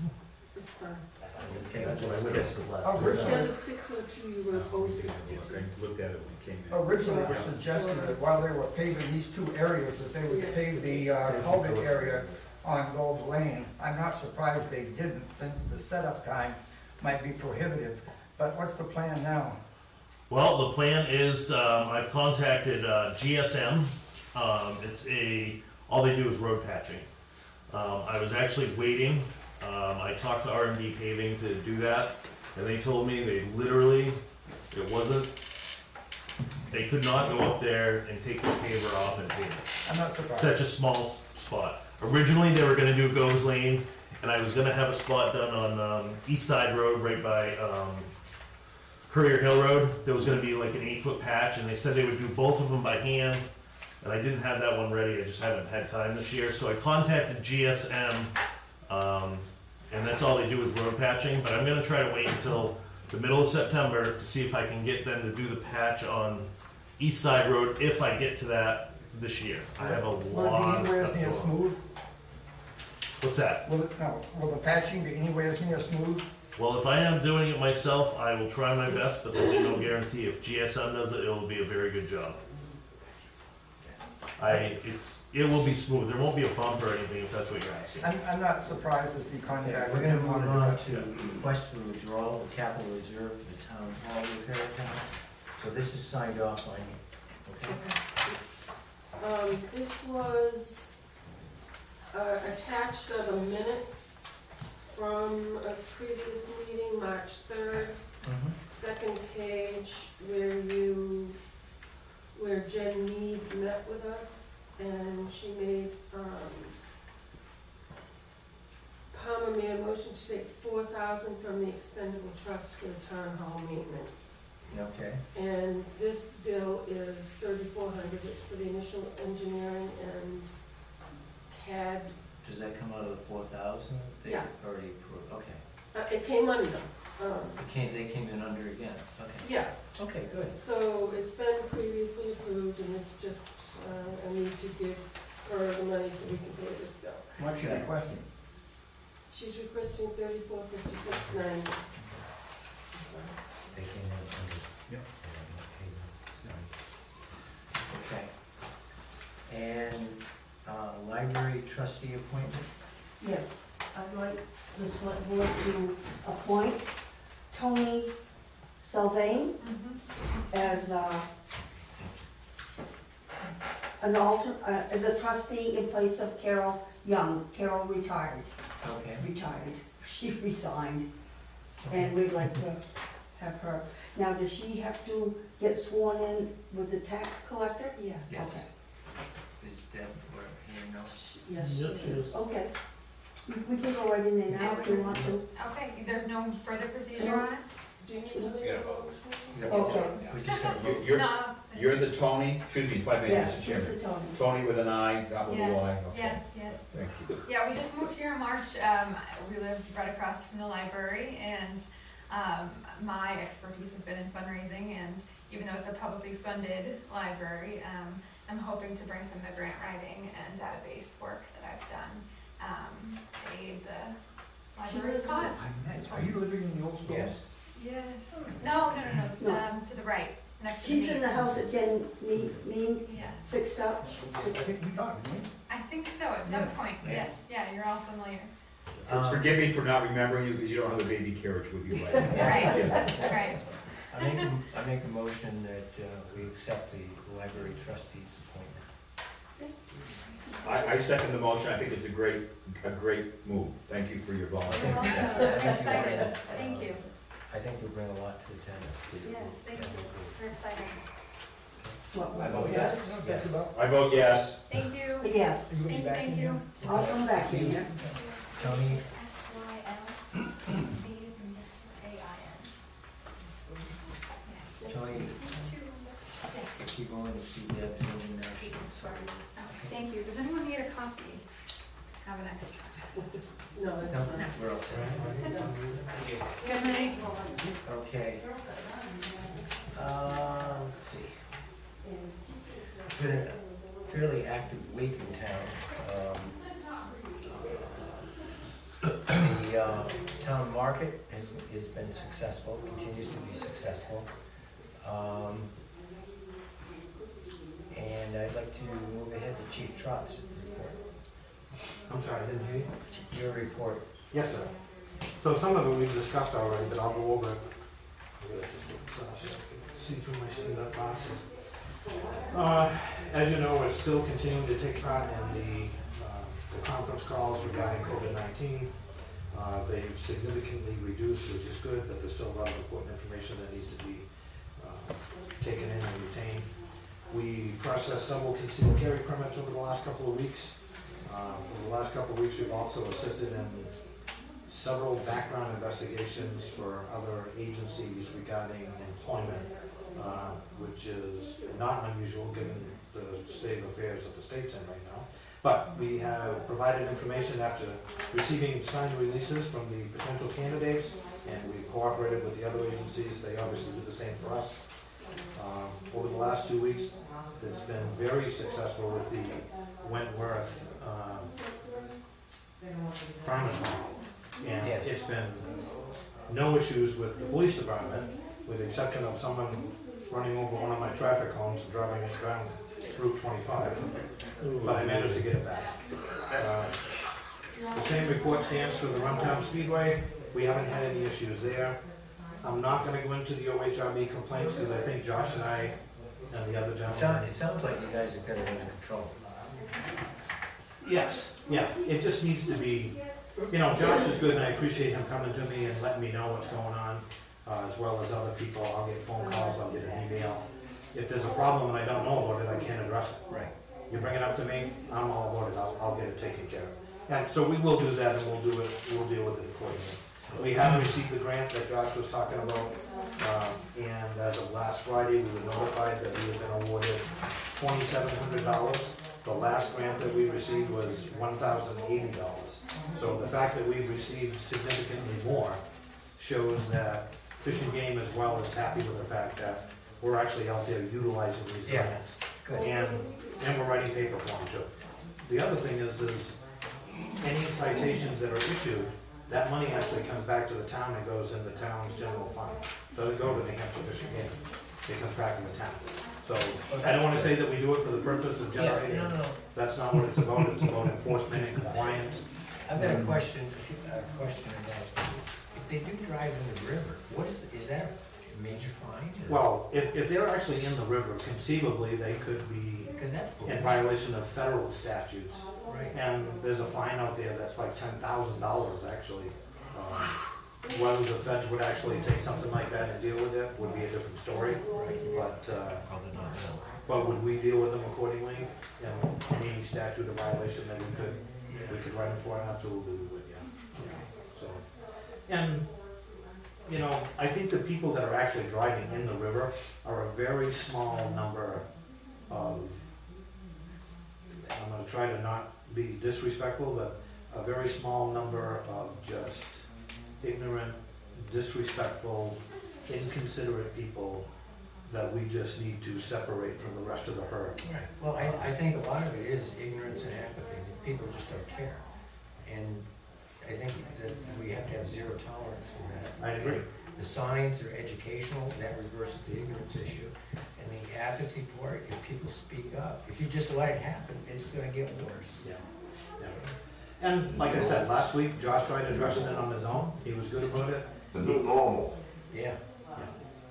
It's fine. That's not Okay, That's what I would have last. Oh, really? Instead of 602, you wrote I 062. looked at it when it came in. Originally, it was suggested that while they were paving these two areas, that they would Yes. pave the culvert area on Gold Lane. I'm not surprised they didn't, since the setup time might be prohibitive. But what's the plan now? Well, the plan is, I've contacted GSM. All they do is road patching. I was actually waiting. I talked to R&D Paving to do that, and they told me they could not go up there and take the paver off and pave it. I'm not surprised. Such a small spot. Originally, they were gonna do Goes Lane, and I was gonna have a spot done on East Side Road right by Courier Hill Road. There was gonna be like an 8-foot patch, and they said they would do both of them by hand, and I didn't have that one ready. I just haven't had time this year, so I contacted GSM and that's all they do is road patching, but I'm gonna try to wait until the middle of September to see if I can get them to do the patch on East Side Road, if I get to that this year. I have a Will it lot be of anywhere stuff near going on. smooth? What's that? Will the patching be anywhere near smooth? Well, if I am doing it myself, I will try my best, but there'll be no guarantee. If GSM does it, it will be a very good job. It will be smooth. There won't be a bump or anything, if that's what you're asking. I'm not surprised that the Okay, contractor we're gonna didn't move wanna on do to it. request for withdrawal of capital reserve for the town hall repair account. So this is signed off on you, okay? This was attached are the minutes from a previous meeting, March 3rd. Second page where Jen Mead met with us and she made, Palmer made a motion to take $4,000 from the expendable trust for the town hall maintenance. Okay, And this bill is $3,400, it's for the initial engineering and CAD. does that come out of the 4,000? They Yeah. already approved, okay. It came under, They came in under again, okay. yeah, Okay, good. so it's been previously approved and it's just, I need to give her the money so we can pay this bill. What's she Okay. requesting? She's requesting $3456.90. They came in under. Yep. Okay. And, library trustee appointment? Yes, I'd like the select board to appoint Tony Sylvain as, as a trustee in place of Carol Young. Carol retired. Okay. She resigned, and we'd like to have her. Now, does she have to get sworn in with the tax collector? Yes. Yes. Okay. Is Deb here now? Yes, she Yep, she is. is. Okay. We can go right in there now if you want to. Okay, there's no further procedure on it? Do you need to make a motion? Okay. We just gotta vote. No. You're the Tony, excuse me, if I may, Yeah, Mr. just Chairman. the Tony. Tony with an I, not with a Y. Yes, Okay. yes. Thank you. Yeah, we just moved here in March. We live right across from the library, and my expertise has been in fundraising. And even though it's a publicly funded library, I'm hoping to bring some of the grant writing and database work that I've done to aid the library's cause. Are you living in the old school? Yes. Yes. No. No. To the right, next to the She's in the main. house that Jen Mean Yes. fixed up. I think we talked, didn't we? I think so, at some Yes. point, yes. Yeah, you're all familiar. Forgive me for not remembering you because you don't have a baby carriage with you right now. Right. I make a motion that we accept the library trustee's appointment. I second the motion. I think it's a great move. Thank you for your You're volunteer. welcome. I'm excited. Thank you. I think you'll bring a lot to the tennis. Yes, thank you. We're excited. I vote yes. That's about. I vote yes. Thank you. Yes, Are you gonna be back in here? I'll come back in there. Tony? SYL. B is in AIN. Yes. Tony, Yes. keep going to see Deb's in now. She can sign. Thank you. Does anyone need a copy? Have an extra. No, that's No, fine. we're all set. Good night. Okay. Let's see. It's been a fairly active week in town. The town market has been successful, continues to be successful. And I'd like to move ahead to Chief Trott's report. I'm sorry, I didn't hear you. Your report. Yes, sir. So some of it we've discussed already, but I'll go over it. I'm gonna just look this up so I can see through my stand-up glasses. As you know, we're still continuing to take part in the conference calls regarding COVID-19. They've significantly reduced, which is good, but there's still a lot of important information that needs to be taken in and retained. We processed several concealed carry permits over the last couple of weeks. Over the last couple of weeks, we've also assisted in several background investigations for other agencies regarding employment, which is not unusual given the state of affairs that the state's in right now. But we have provided information after receiving signed releases from the potential candidates, and we cooperated with the other agencies. They obviously do the same for us. Over the last 2 weeks, it's been very successful with the Wentworth farmers market. And Yes. it's been no issues with the police department, with the exception of someone running over one of my traffic cones and driving it down Route 25. But I managed to get it back. The same report stands for the Runtown Speedway. We haven't had any issues there. I'm not gonna go into the OHRB complaints because I think Josh and I and the other gentleman. It sounds like you guys have got it under control. Yes, yeah, it just needs to be, Josh is good and I appreciate him coming to me and letting me know what's going on, as well as other people. I'll get phone calls, I'll get an email. If there's a problem and I don't know about it, I can't address it. Right. You bring it up to me, I'm all about it, I'll get it taken care of. And so we will do that and we'll deal with it accordingly. We have received the grant that Josh was talking about, and as of last Friday, we were notified that we have been awarded $2,700. The last grant that we received was $1,080. So the fact that we've received significantly more shows that Fish and Game as well is happy with the fact that we're actually out there utilizing these Yeah. grants. Good. And we're writing paper for them too. The other thing is any citations that are issued, that money actually comes back to the town and goes in the town's general fund. Doesn't go to New Hampshire Fish and Game, it comes back to the town. So, I don't wanna say that we do it for the purpose of generating, No. that's not what it's about enforcement and compliance. I've got a question about, if they do drive in the river, is that a major fine? or- Well, if they're actually in the river, conceivably, they could be Because that's in pollution. violation of federal statutes. Right. And there's a fine out there that's like $10,000 actually. Whether the feds would actually take something like that and deal with it would be a different story. Right. But, Probably not, no. but would we deal with them accordingly? Any statute of violation that we could write them for, absolutely we would, yeah. So, and, I think the people that are actually driving in the river are a very small number of, I'm gonna try to not be disrespectful, but a very small number of just ignorant, disrespectful, inconsiderate people that we just need to separate from the rest of the herd. Right. Well, I think a lot of it is ignorance and apathy, that people just don't care. And I think that we have to have zero tolerance for that. I agree. The signs are educational, that reverses the ignorance issue. And the apathy part, if people speak up, if you just let it happen, it's gonna get worse. Yeah. And like I said, last week, Josh tried addressing it on his own. He was good about it. The new normal. Yeah.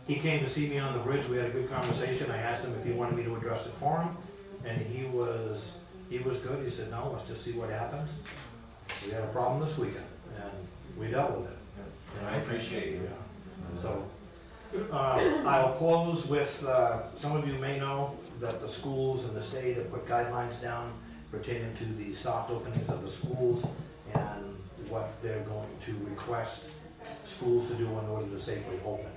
He came to see me on the bridge. We had a good conversation. I asked him if he wanted me to address it for him, and he was good. He said, "No, let's just see what happens." We had a problem this weekend, and we dealt with it. And I appreciate you. So, I'll close with, some of you may know that the schools and the state have put guidelines down pertaining to the soft openings of the schools and what they're going to request schools to do in order to safely open.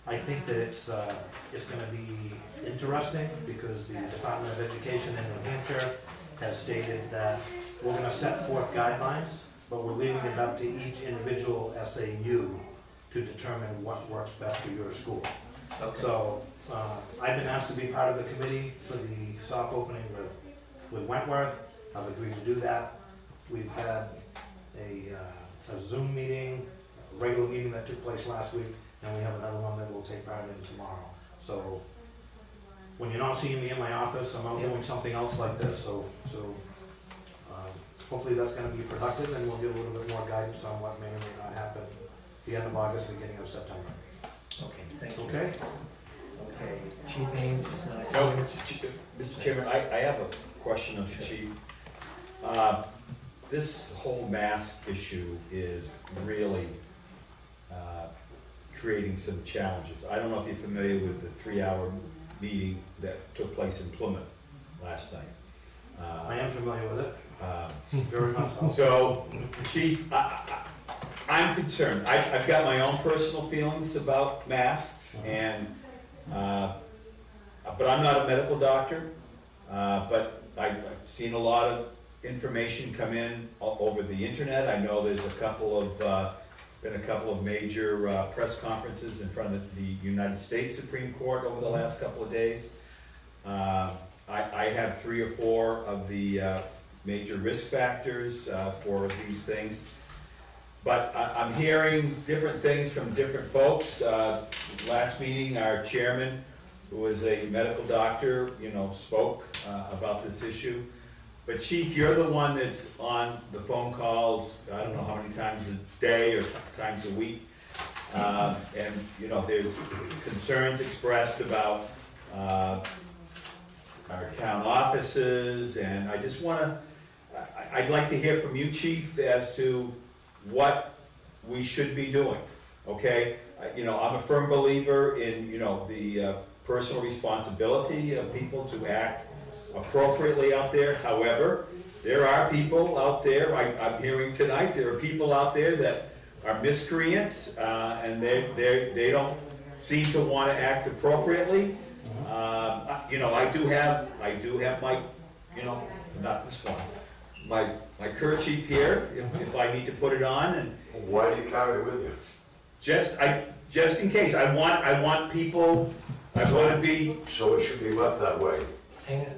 I think that it's gonna be interesting because the Department of Education in New Hampshire has stated that we're gonna set forth guidelines, but we're leaving it up to each individual SAU to determine what works best for your school. Okay. So, I've been asked to be part of the committee for the soft opening with Wentworth. I've agreed to do that. We've had a Zoom meeting, a regular meeting that took place last week, and we have another one that we'll take part in tomorrow. So, when you're not seeing me in my office, I'm out doing something else like this, so, hopefully that's gonna be productive, and we'll get a little bit more guidance on what may or may not happen the end of August, beginning of September. Okay, thank you. Okay? Okay, Chief Ames is not No, here. Mr. Chairman, I have a question of the chief. This whole mask issue is really creating some challenges. I don't know if you're familiar with the 3-hour meeting that took place in Plymouth last night. I am familiar with it, very much so. So, Chief, I'm concerned. I've got my own personal feelings about masks, and but I'm not a medical doctor. But I've seen a lot of information come in over the internet. I know there's been a couple of major press conferences in front of the United States Supreme Court over the last couple of days. I have 3 or 4 of the major risk factors for these things. But I'm hearing different things from different folks. Last meeting, our chairman, who was a medical doctor, spoke about this issue. But Chief, you're the one that's on the phone calls, I don't know how many times a day or times a week. And, there's concerns expressed about our town offices, and I'd like to hear from you, Chief, as to what we should be doing, okay? I'm a firm believer in, the personal responsibility of people to act appropriately out there. However, there are people out there, I'm hearing tonight, there are people out there that are miscreants, and they don't seem to want to act appropriately. I do have my, not this one, my kerchief here, if I need to put it on, and Why do you carry it with you? just in case. I want people, I want to be. So it should be left that way. Hang on,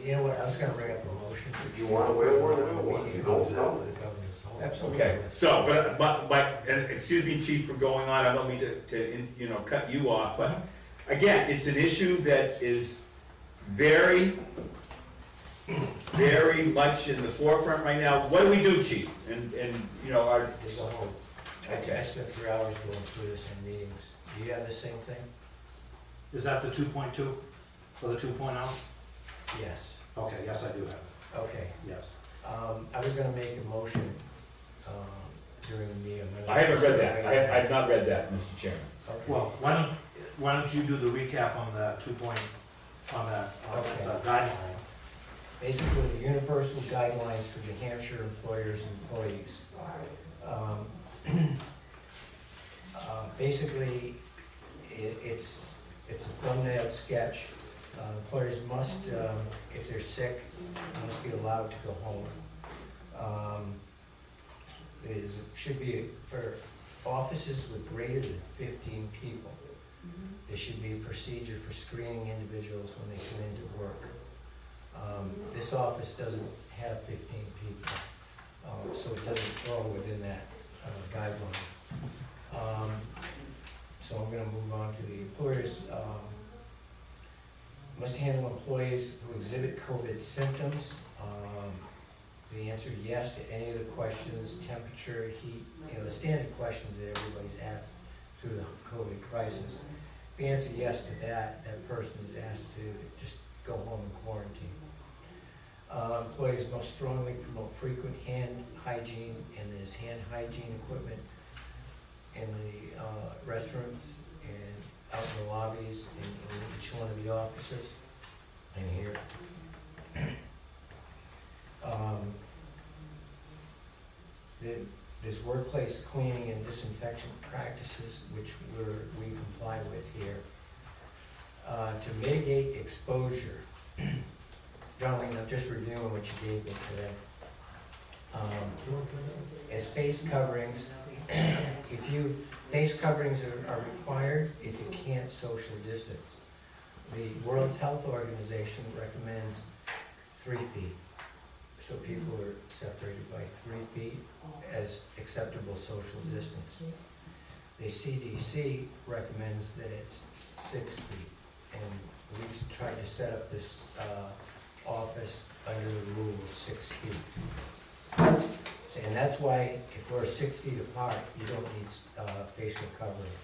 you know what, I was gonna bring up a motion. If you want to wear one, wear one. If you don't, no. Absolutely. Okay, so, but, and excuse me, Chief, for going on, I don't mean to cut you off, but again, it's an issue that is very, very much in the forefront right now. What do we do, Chief? And our. There's a whole, I spent 3 hours going through this in meetings. Do you have the same thing? Is that the 2.2 or the 2.0? Yes. Okay, yes, I do have it, Okay. yes. I was gonna make a motion, during the meeting. I haven't read that. I have not read that, Mr. Chairman. Okay. Well, why don't you do the recap on the guideline? Basically, the universal guidelines for New Hampshire employers and employees. Basically, it's a thumbnail sketch. Employers must, if they're sick, must be allowed to go home. Should be for offices with greater than 15 people. There should be a procedure for screening individuals when they come into work. This office doesn't have 15 people, so it doesn't fall within that guideline. So I'm gonna move on to the employers. Must handle employees who exhibit COVID symptoms. The answer yes to any of the questions, temperature, heat, the standard questions that everybody's asked through the COVID crisis. If you answer yes to that, that person is asked to just go home and quarantine. Employees must strongly promote frequent hand hygiene, and there's hand hygiene equipment in the restrooms and out in the lobbies in each one of the offices and here. There's workplace cleaning and disinfection practices which we comply with here. To mitigate exposure, Darlene, I'm just reviewing what you gave me today. As face coverings, face coverings are required if you can't social distance. The World Health Organization recommends 3 feet. So people are separated by 3 feet as acceptable social distance. The CDC recommends that it's 6 feet. And we've tried to set up this office under the rule of 6 feet. And that's why if we're 6 feet apart, you don't need facial covering.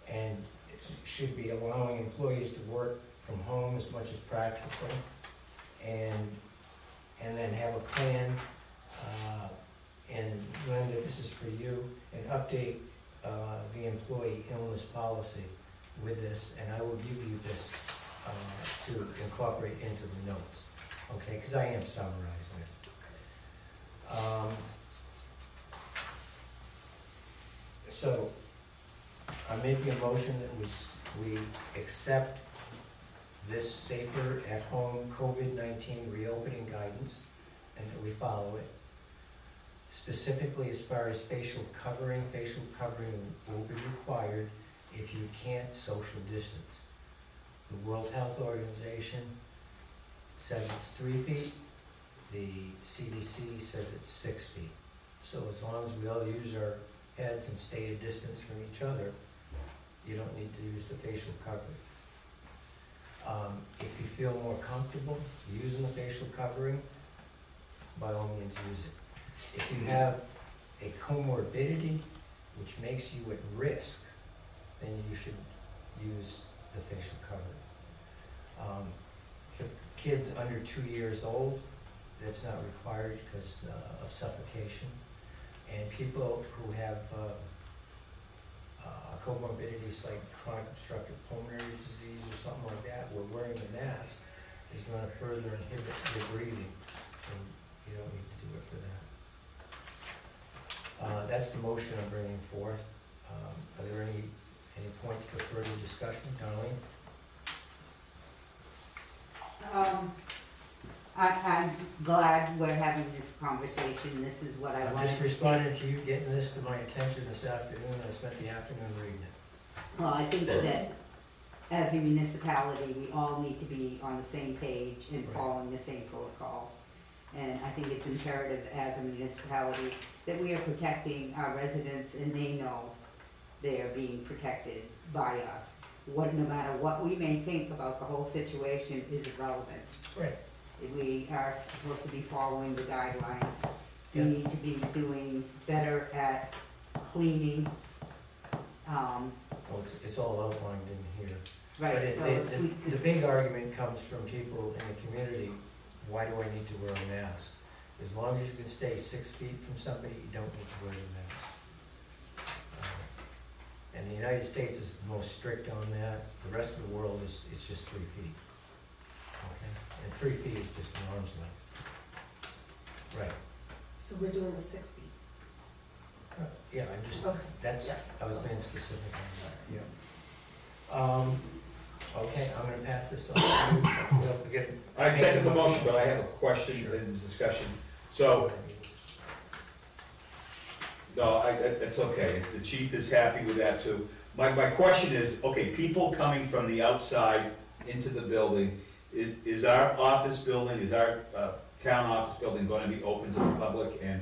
And it should be allowing employees to work from home as much as practical, and then have a plan, and Linda, this is for you, and update the employee illness policy with this, and I will give you this to incorporate into the notes, okay, because I am summarizing it. So, I'm making a motion that we accept this safer at home COVID-19 reopening guidance and that we follow it. Specifically as far as facial covering will be required if you can't social distance. The World Health Organization says it's 3 feet, the CDC says it's 6 feet. So as long as we all use our heads and stay a distance from each other, you don't need to use the facial covering. If you feel more comfortable using the facial covering, by all means use it. If you have a comorbidity which makes you at risk, then you should use the facial covering. For kids under 2 years old, that's not required because of suffocation. And people who have comorbidities like chronic obstructive pulmonary disease or something like that, where wearing the mask is going to further inhibit your breathing. And you don't need to do it for that. That's the motion I'm bringing forth. Are there any points for further discussion, Darlene? I'm glad we're having this conversation. This is what I I'm wanted just to responding to you getting this to my attention this afternoon. I spent the afternoon reading it. Well, I think that as a municipality, we all need to be on the same page and Right. following the same protocols. And I think it's imperative as a municipality that we are protecting our residents and they know they are being protected by us. No matter what we may think about the whole situation is irrelevant. Right. We are supposed to be following the guidelines. We Yeah. need to be doing better at cleaning. Well, it's all outlined in here. But Right, so if we the big argument comes from people in the community, why do I need to wear a mask? As long as you can stay 6 feet from somebody, you don't need to wear a mask. And the United States is the most strict on that. The rest of the world it's just 3 feet. Okay? And 3 feet is just an arm's length. Right. So we're doing the 6 feet. Yeah, I just, Okay. that's, I was being specific on that, yeah. Okay, I'm gonna pass this on to you. We'll get- I second the motion, but I have a question Sure. and discussion. So, no, that's okay, if the chief is happy with that too. My question is, okay, people coming from the outside into the building, is our office building, is our town office building gonna be open to the public? And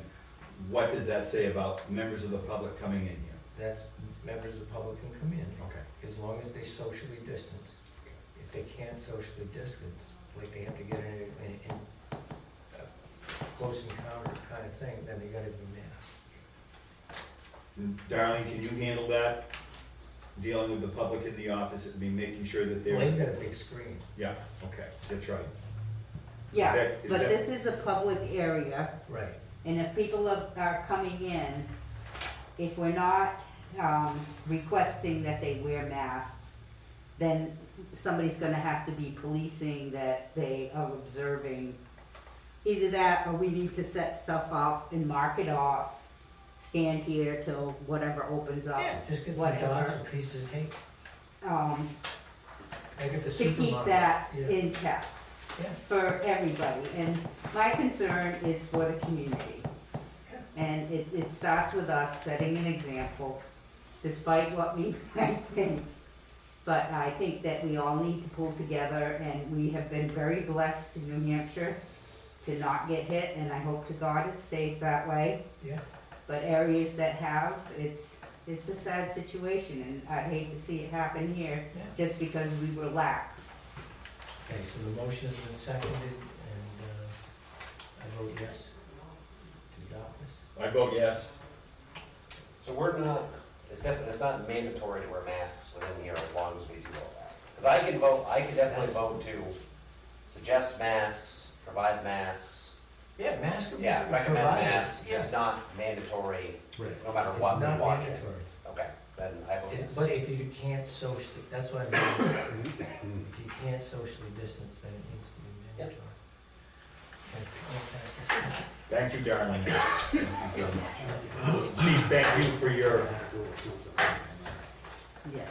what does that say about members of the public coming in here? That's, members of the public can come in, Okay. as long as they socially distance. If they can't socially distance, like they have to get in a close encounter kind of thing, then they gotta be masked. Darlene, can you handle that? Dealing with the public in the office, I mean, making sure that Well, they're, they've got a big screen. yeah, okay, that's right. Yeah, Is but that- this is a public area, Right. and if people are coming in, if we're not requesting that they wear masks, then somebody's gonna have to be policing that they are observing. Either that, or we need to set stuff up and mark it off, stand here till whatever opens up. Yeah, just get some whatever. dots and pieces of tape. Like at the To supermarket. keep that Yeah. in check Yeah. for everybody, and my concern is for the community. Yeah. And it starts with us setting an example, despite what we might think. But I think that we all need to pull together, and we have been very blessed in New Hampshire to not get hit, and I hope to God it stays that way. Yeah. But areas that have, it's a sad situation, and I'd hate to see it happen here, Yeah. just because we relax. Okay, so the motion has been seconded, and I vote yes to adopt this. I vote yes. So we're not, it's not mandatory to wear masks within here as long as we do all that. Because I could definitely vote to suggest masks, provide masks, Yeah, mask will be yeah, recommend provided. masks, Yeah. it's not mandatory, Right. no matter It's what we not walk in. mandatory. Okay, then I vote yes. But if you can't socially, that's what I mean, if you can't socially distance, then it needs to be mandatory. Okay, I'll pass this on. Thank you, Darlene. Thank you very much. Chief, thank you for your, Yes.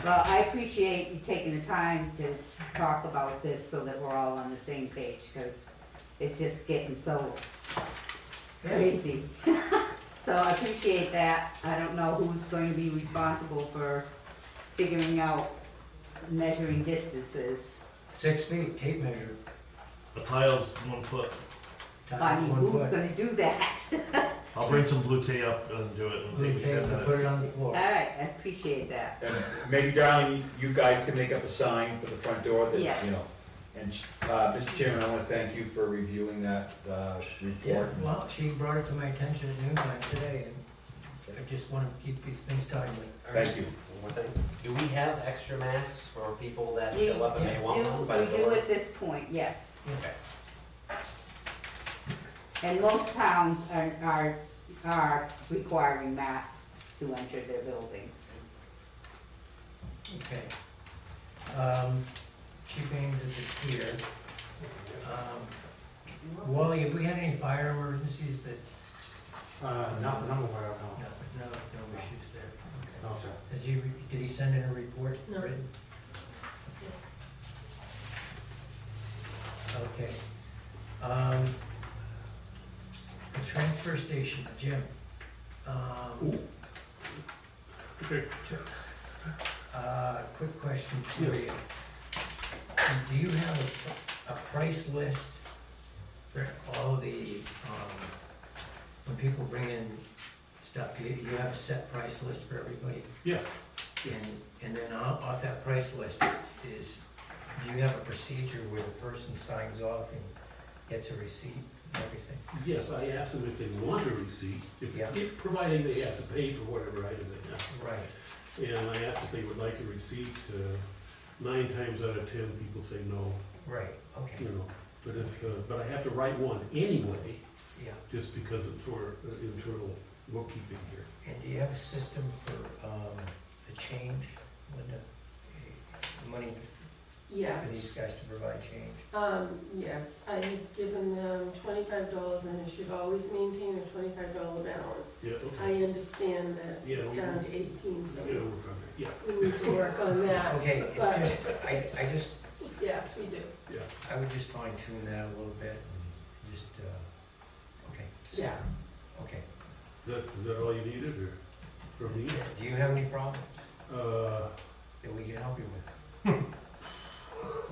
Well, I appreciate you taking the time to talk about this so that we're all on the same page, because it's just getting so crazy. So I appreciate that. I don't know who's going to be responsible for figuring out measuring distances. 6 feet, tape measure. A tile's 1 foot. I Times mean, 1 who's foot. gonna do that? I'll bring some blue tape up and do it. It'll Blue take me 10 tape and minutes. put it on the All floor. right, I appreciate that. And maybe Darlene, you guys can make up a sign for the front door that, Yes. you know. And, Mr. Chairman, I wanna thank you for reviewing that, Yeah, report. well, she brought it to my attention at noontime today, and I just wanna keep these things timely. Thank you. One more thing, do we have extra masks for people that We show up and may want one by the We door? do at this point, yes. Okay. And most towns are requiring masks to enter their buildings. Okay. Chief Ames is here. Wally, have we had any fire emergencies that, Not the number where I know. no issues there? Okay. No, sir. Did he send in a report? No. Written? Okay. The transfer station, Jim. Okay. Quick question for you. Do you have a price list for all the, when people bring in stuff, do you have a set price list for everybody? Yes. And then off that price list is, do you have a procedure where the person signs off and gets a receipt and everything? Yes, I asked them if they want a receipt, Yeah. providing they have to pay for whatever item they have. Right, And I asked if they would like a receipt. 9 times out of 10, people say no. right, okay, You know, but I have to write one anyway, yeah. just because for internal bookkeeping here. And do you have a system for, the change, Linda? Money for these Yes. guys to provide change? Yes, I have given them $25 and they should always maintain a $25 balance. Yeah, I okay. understand that Yeah, it's we- down to 18, so Yeah, work on that. Yeah, we need to work on that. Okay, it's But- just, I just, Yes, we do. yeah. I would just fine tune that a little bit, just, okay. so- Yeah. Okay. Is that all you needed, or from me? Do you have any problems Uh, that we can help you with?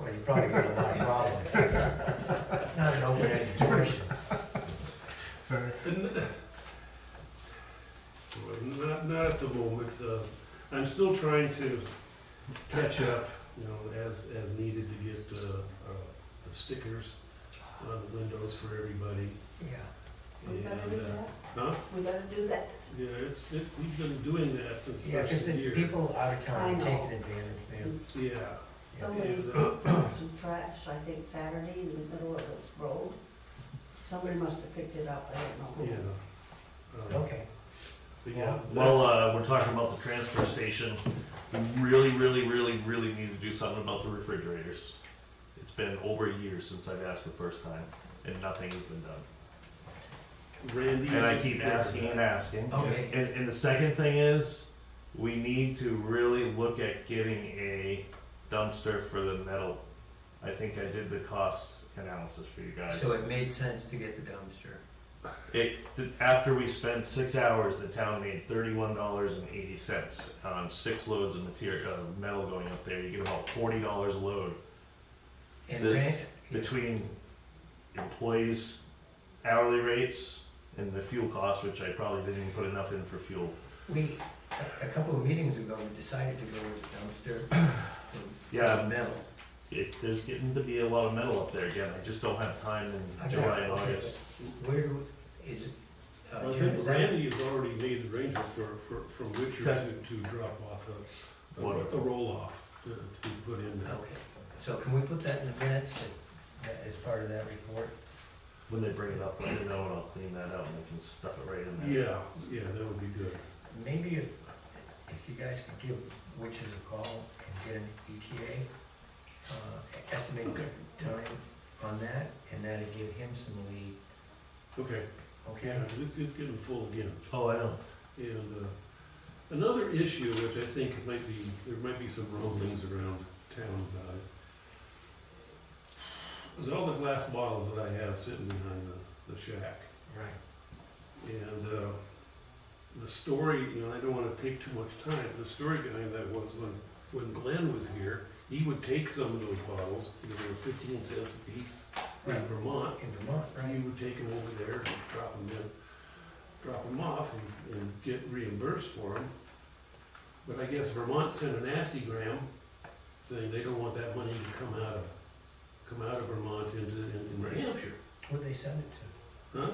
Well, you probably got a lot of problems. It's not an open-ended question. Sorry. Not at the moment. I'm still trying to catch up, as needed to get the stickers on the windows for everybody. Yeah. We gotta And, do that, huh? we gotta do that. Yeah, we've been doing that since the Yeah, first because year. people out of I town are know. taking advantage, man. Yeah. Somebody And, dumped some trash, I think Saturday in the middle of the road. Somebody must have picked it up, I don't know yeah. who. Okay. But yeah, Well, we're talking about the transfer station. We really need to do something about the refrigerators. It's been over a year since I've asked the first time, and nothing has been done. Randy. And I keep asking and asking. Okay. And the second thing is, we need to really look at getting a dumpster for the metal. I think I did the cost analysis for you guys. So it made sense to get the dumpster. After we spent 6 hours, the town made $31.80 on 6 loads of metal going up there. You get about $40 a load. And The- Rand, Between employees' hourly rates and the fuel costs, which I probably didn't even put enough in for fuel. a couple of meetings ago, we decided to go with the dumpster for Yeah. metal. There's getting to be a lot of metal up there again. I just don't have time in Okay. July and August. Where do, is it, I Jim, think is that? Randy has already made the arrangements from Richard to drop off a roll-off to be put in there. Okay, so can we put that in the minutes as part of that report? When they bring it up, let me know and I'll clean that out and we can stuff it right in there. Yeah, that would be good. Maybe if you guys could give Witches a call and get an ETA, estimated time on that, and that'd give him some lead, Okay. okay? Yeah, it's getting full again. Oh, I know. And Another issue, which I think there might be some rumblings around town about it, is all the glass bottles that I have sitting behind the shack. Right. And the story, I don't want to take too much time. The story behind that was when Glenn was here, he would take some of those bottles, because they were 15 cents a piece in Right. Vermont. In Vermont, right. He would take them over there, and drop them off, and get reimbursed for them. But I guess Vermont sent a nasty gram saying they don't want that money to come out of Vermont into New Hampshire. Who'd they send it to? Huh?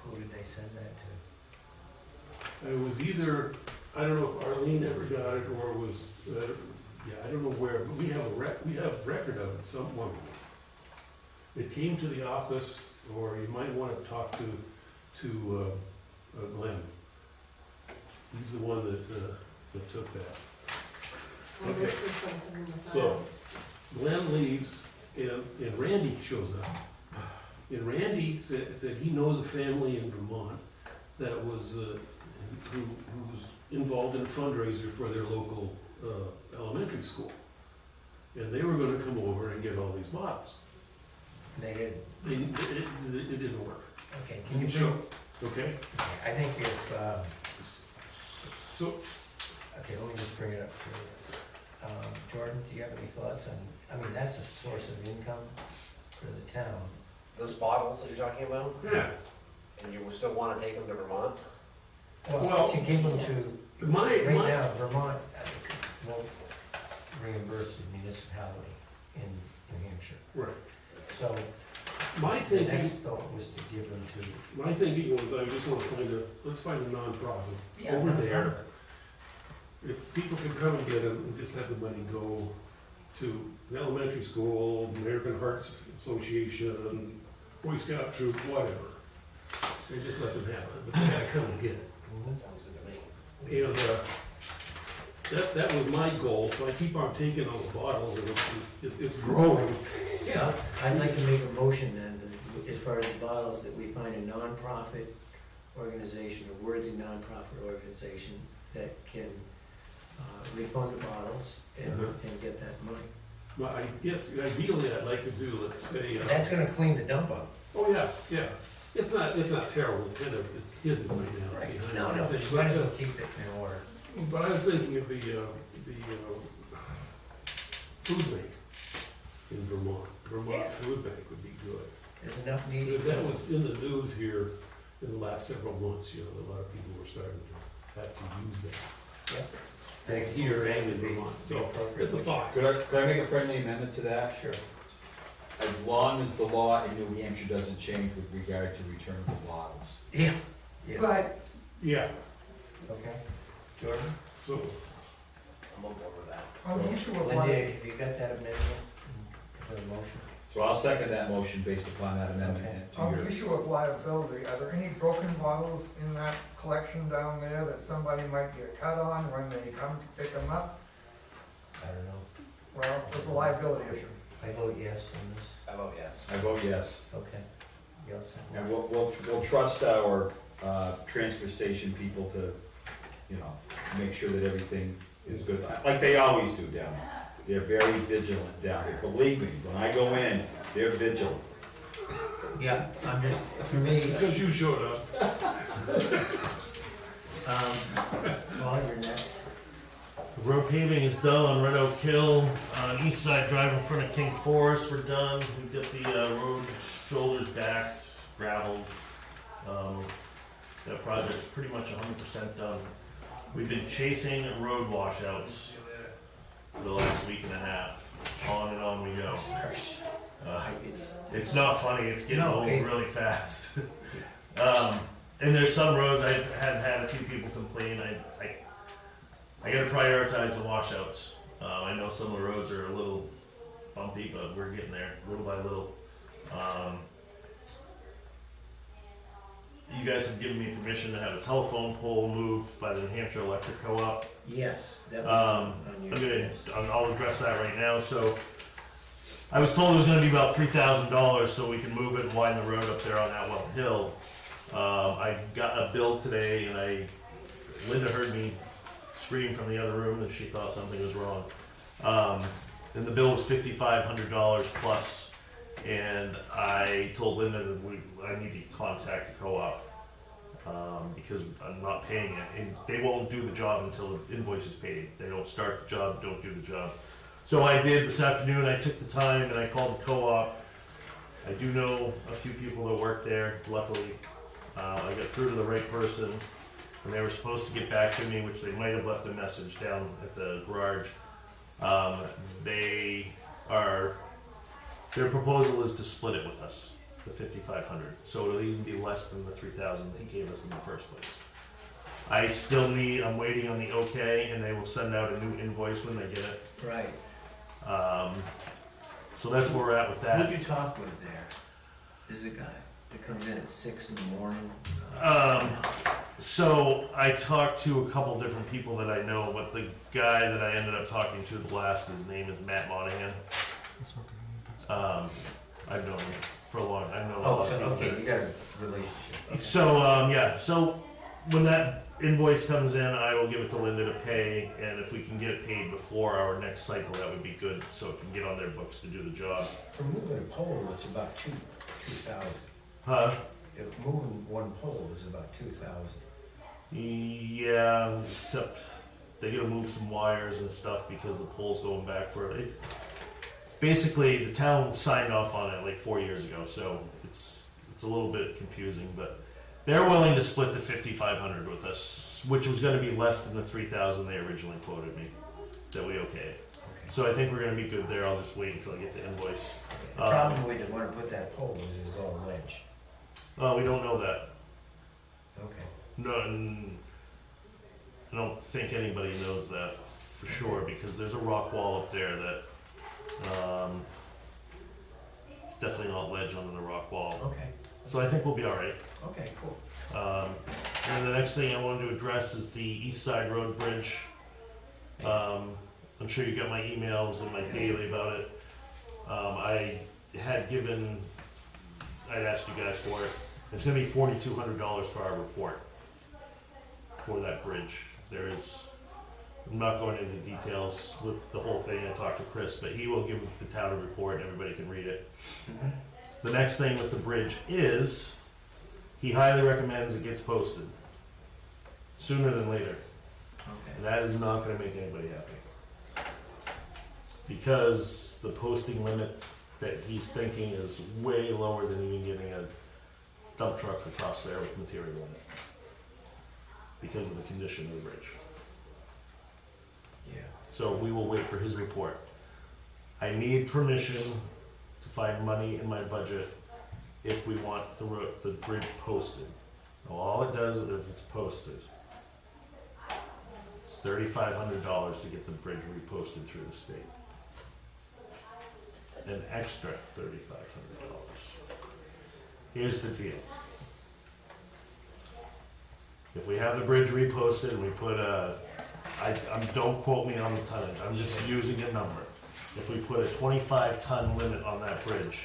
Who did they send that to? It was either, I don't know if Arlene ever got it, or it was, I don't know where, but we have record of it somewhere. It came to the office, or you might want to talk to Glenn. He's the one that took that. We'll Okay. look for something in the So, files. Glenn leaves, and Randy shows up. And Randy said he knows a family in Vermont that was, who was involved in a fundraiser for their local elementary school. And they were gonna come over and get all these bottles. They did. It didn't work. Okay, can you Sure. bring, Okay? I think if, So, okay, let me just bring it up for you. Jordan, do you have any thoughts on, I mean, that's a source of income for the town. Those bottles that you're talking about, yeah, and you still wanna take them to Vermont? Well, to give them to, right my, now, Vermont won't reimburse the municipality in New Hampshire. right. So, My the thinking, next thought was to give them to. my thinking was I just wanna let's find a nonprofit over there. If people can come and get them, and just have the money go to the elementary school, American Hearts Association, Boy Scout troop, whatever. And just let them have it, but they gotta come and get it. That sounds good to me. And, that was my goal, so I keep on taking all the bottles, and it's growing. Yeah, I'd like to make a motion then, that as far as the bottles, that we find a nonprofit organization, a worthy nonprofit organization that can refund the bottles and get that money. But I guess ideally I'd like to do, let's say, That's gonna clean the dump up. oh yeah, yeah. It's not terrible, it's hidden right now, it's behind No, everything. but you might as well keep it in order. But I was thinking of the food bank in Vermont. Vermont Food Bank would be good. There's enough need. That was in the news here in the last several months, a lot of people were starting to have to use that. Yep. Both here and in Vermont, so it's a thought. Could I make a friendly amendment to that? Sure. As long as the law in New Hampshire doesn't change with regard to return of bottles. Yeah. Yes. But Yeah, Okay. Jordan? so, I'm on board with that. On the issue of Linda, liability, have you got that amendment to the motion? So I'll second that motion based upon that amendment on to the your. issue of liability, are there any broken bottles in that collection down there that somebody might get cut on when they come to pick them up? I don't know. Well, it's a liability issue. I vote yes on this. I vote yes. I vote yes. Okay. You all set? And we'll trust our, transfer station people to, make sure that everything is good, like they always do down there. They're very vigilant down there. Believe me, when I go in, they're vigilant. Yeah, I'm just, for me, because you showed up. well, you're next. Road paving is done on Red Oak Hill, East Side Drive in front of King Forest, we're done. We've got the road shoulders backed, gravelled. That project's pretty much 100% done. We've been chasing road washouts for the last week and a half. On and on we go. It's not funny, it's getting old really fast. And there's some roads I've had a few people complain. I gotta prioritize the washouts. I know some of the roads are a little bumpy, but we're getting there little by little. You guys have given me permission to have a telephone pole moved by the New Hampshire Electric Co-op. Yes, that was on your list. I'll address that right now. So I was told it was gonna be about $3,000 so we can move it and widen the road up there on Atwell Hill. I got a bill today and I Linda heard me scream from the other room that she thought something was wrong. And the bill was $5,500 plus, and I told Linda that I need to contact the co-op because I'm not paying it, and they won't do the job until the invoice is paid. They don't start the job, don't do the job. So I did this afternoon. I took the time and I called the co-op. I do know a few people that work there, luckily. I got through to the right person, and they were supposed to get back to me, which they might have left a message down at the garage. Their proposal is to split it with us, the 5,500. So it'll even be less than the 3,000 they gave us in the first place. I'm waiting on the okay, and they will send out a new invoice when they get it. Right. So that's where we're at with that. Who'd you talk with there? There's a guy that comes in at 6 in the morning. So I talked to a couple different people that I know, but the guy that I ended up talking to the last, his name is Matt Monahan. I've known him for a long time. Okay, you got a relationship. Okay. So when that invoice comes in, I will give it to Linda to pay, and if we can get it paid before our next cycle, that would be good, so it can get on their books to do the job. For moving a pole, it's about 2,000. Huh? If moving one pole is about 2,000. Yeah, except they gotta move some wires and stuff because the pole's going back for it. Basically, the town signed off on it like 4 years ago, so it's a little bit confusing, but they're willing to split the 5,500 with us, which was gonna be less than the 3,000 they originally quoted me, that we okayed. Okay. So I think we're gonna be good there. I'll just wait until I get the invoice. The problem with it, when I put that pole is it's all ledge. We don't know that. Okay. No, and I don't think anybody knows that for sure because there's a rock wall up there that it's definitely not ledge under the rock wall. Okay. So I think we'll be all right. Okay, cool. And the next thing I wanted to address is the East Side Road Bridge. I'm sure you got my emails and my daily about it. I'd asked you guys for it. It's gonna be $4,200 for our report for that bridge. I'm not going into details with the whole thing. I talked to Chris, but he will give the town a report and everybody can read it. Mm-hmm. The next thing with the bridge is, he highly recommends it gets posted sooner than later. Okay. And that is not gonna make anybody happy. Because the posting limit that he's thinking is way lower than even getting a dump truck across there with material in it. Because of the condition of the bridge. Yeah. So we will wait for his report. I need permission to find money in my budget if we want the bridge posted. Now, all it does is if it's posted, it's $3,500 to get the bridge reposted through the state. An extra $3,500. Here's the deal. If we have the bridge reposted and we put don't quote me on the tonnage, I'm just using a number. If we put a 25-ton limit on that bridge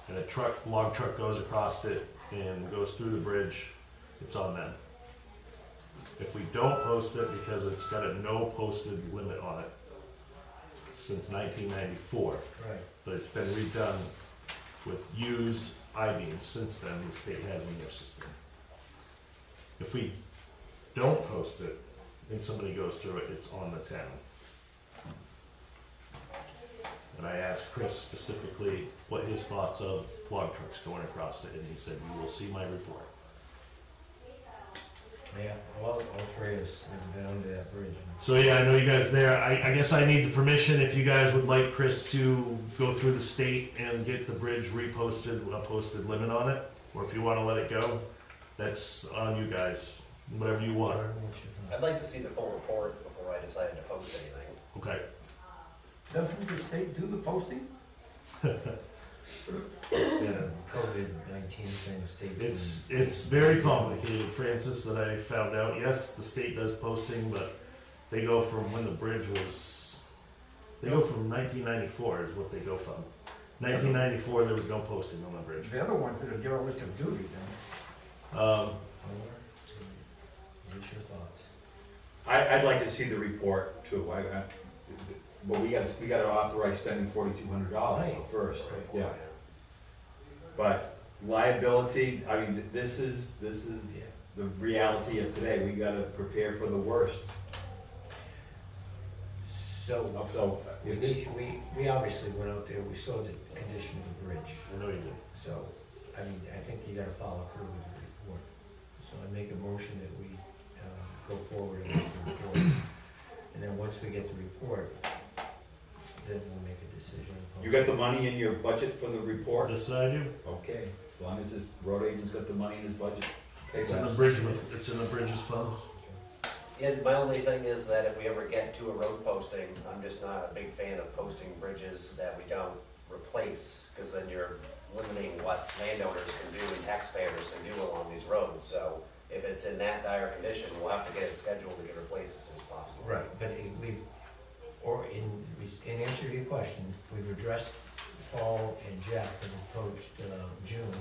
and a log truck goes across it and goes through the bridge, it's on them. If we don't post it because it's got a no posted limit on it since 1994, Right. but it's been redone with used I-beams since then, the state has in their system. If we don't post it and somebody goes through it, it's on the town. And I asked Chris specifically what his thoughts of log trucks going across it, and he said, "You will see my report." Yeah, all three of us have been under that bridge. So yeah, I know you guys there. I guess I need the permission if you guys would like Chris to go through the state and get the bridge reposted, a posted limit on it, or if you want to let it go, that's on you guys. Whatever you want. I'd like to see the full report before I decided to post anything. Okay. Doesn't the state do the posting? Yeah, COVID-19 thing, states. It's very complicated, Francis, that I found out. Yes, the state does posting, but they go from when the bridge was, they go from 1994 is what they go from. 1994, there was no posting on the bridge. The other ones that are derelict of duty then. What's your thoughts? I'd like to see the report too, but we gotta authorize spending $4,200 Right. first, yeah. But liability, I mean, this is the reality of today, we gotta prepare for the worst. So, So, we obviously went out there, we saw the condition of the bridge. I know you did. So, I mean, I think you gotta follow through with the report. So I make a motion that we, go forward with the report. And then once we get the report, then we'll make a decision. you got the money in your budget for the report? Yes, I do. Okay, as long as this road agent's got the money in his budget. It's in the bridge, it's in the bridges fund. Yeah, my only thing is that if we ever get to a road posting, I'm just not a big fan of posting bridges that we don't replace, because then you're limiting what landowners can do and taxpayers can do along these roads. So if it's in that dire condition, we'll have to get it scheduled to get replaced as soon as possible. Right, but in answer to your question, we've addressed Paul and Jeff and approached, June,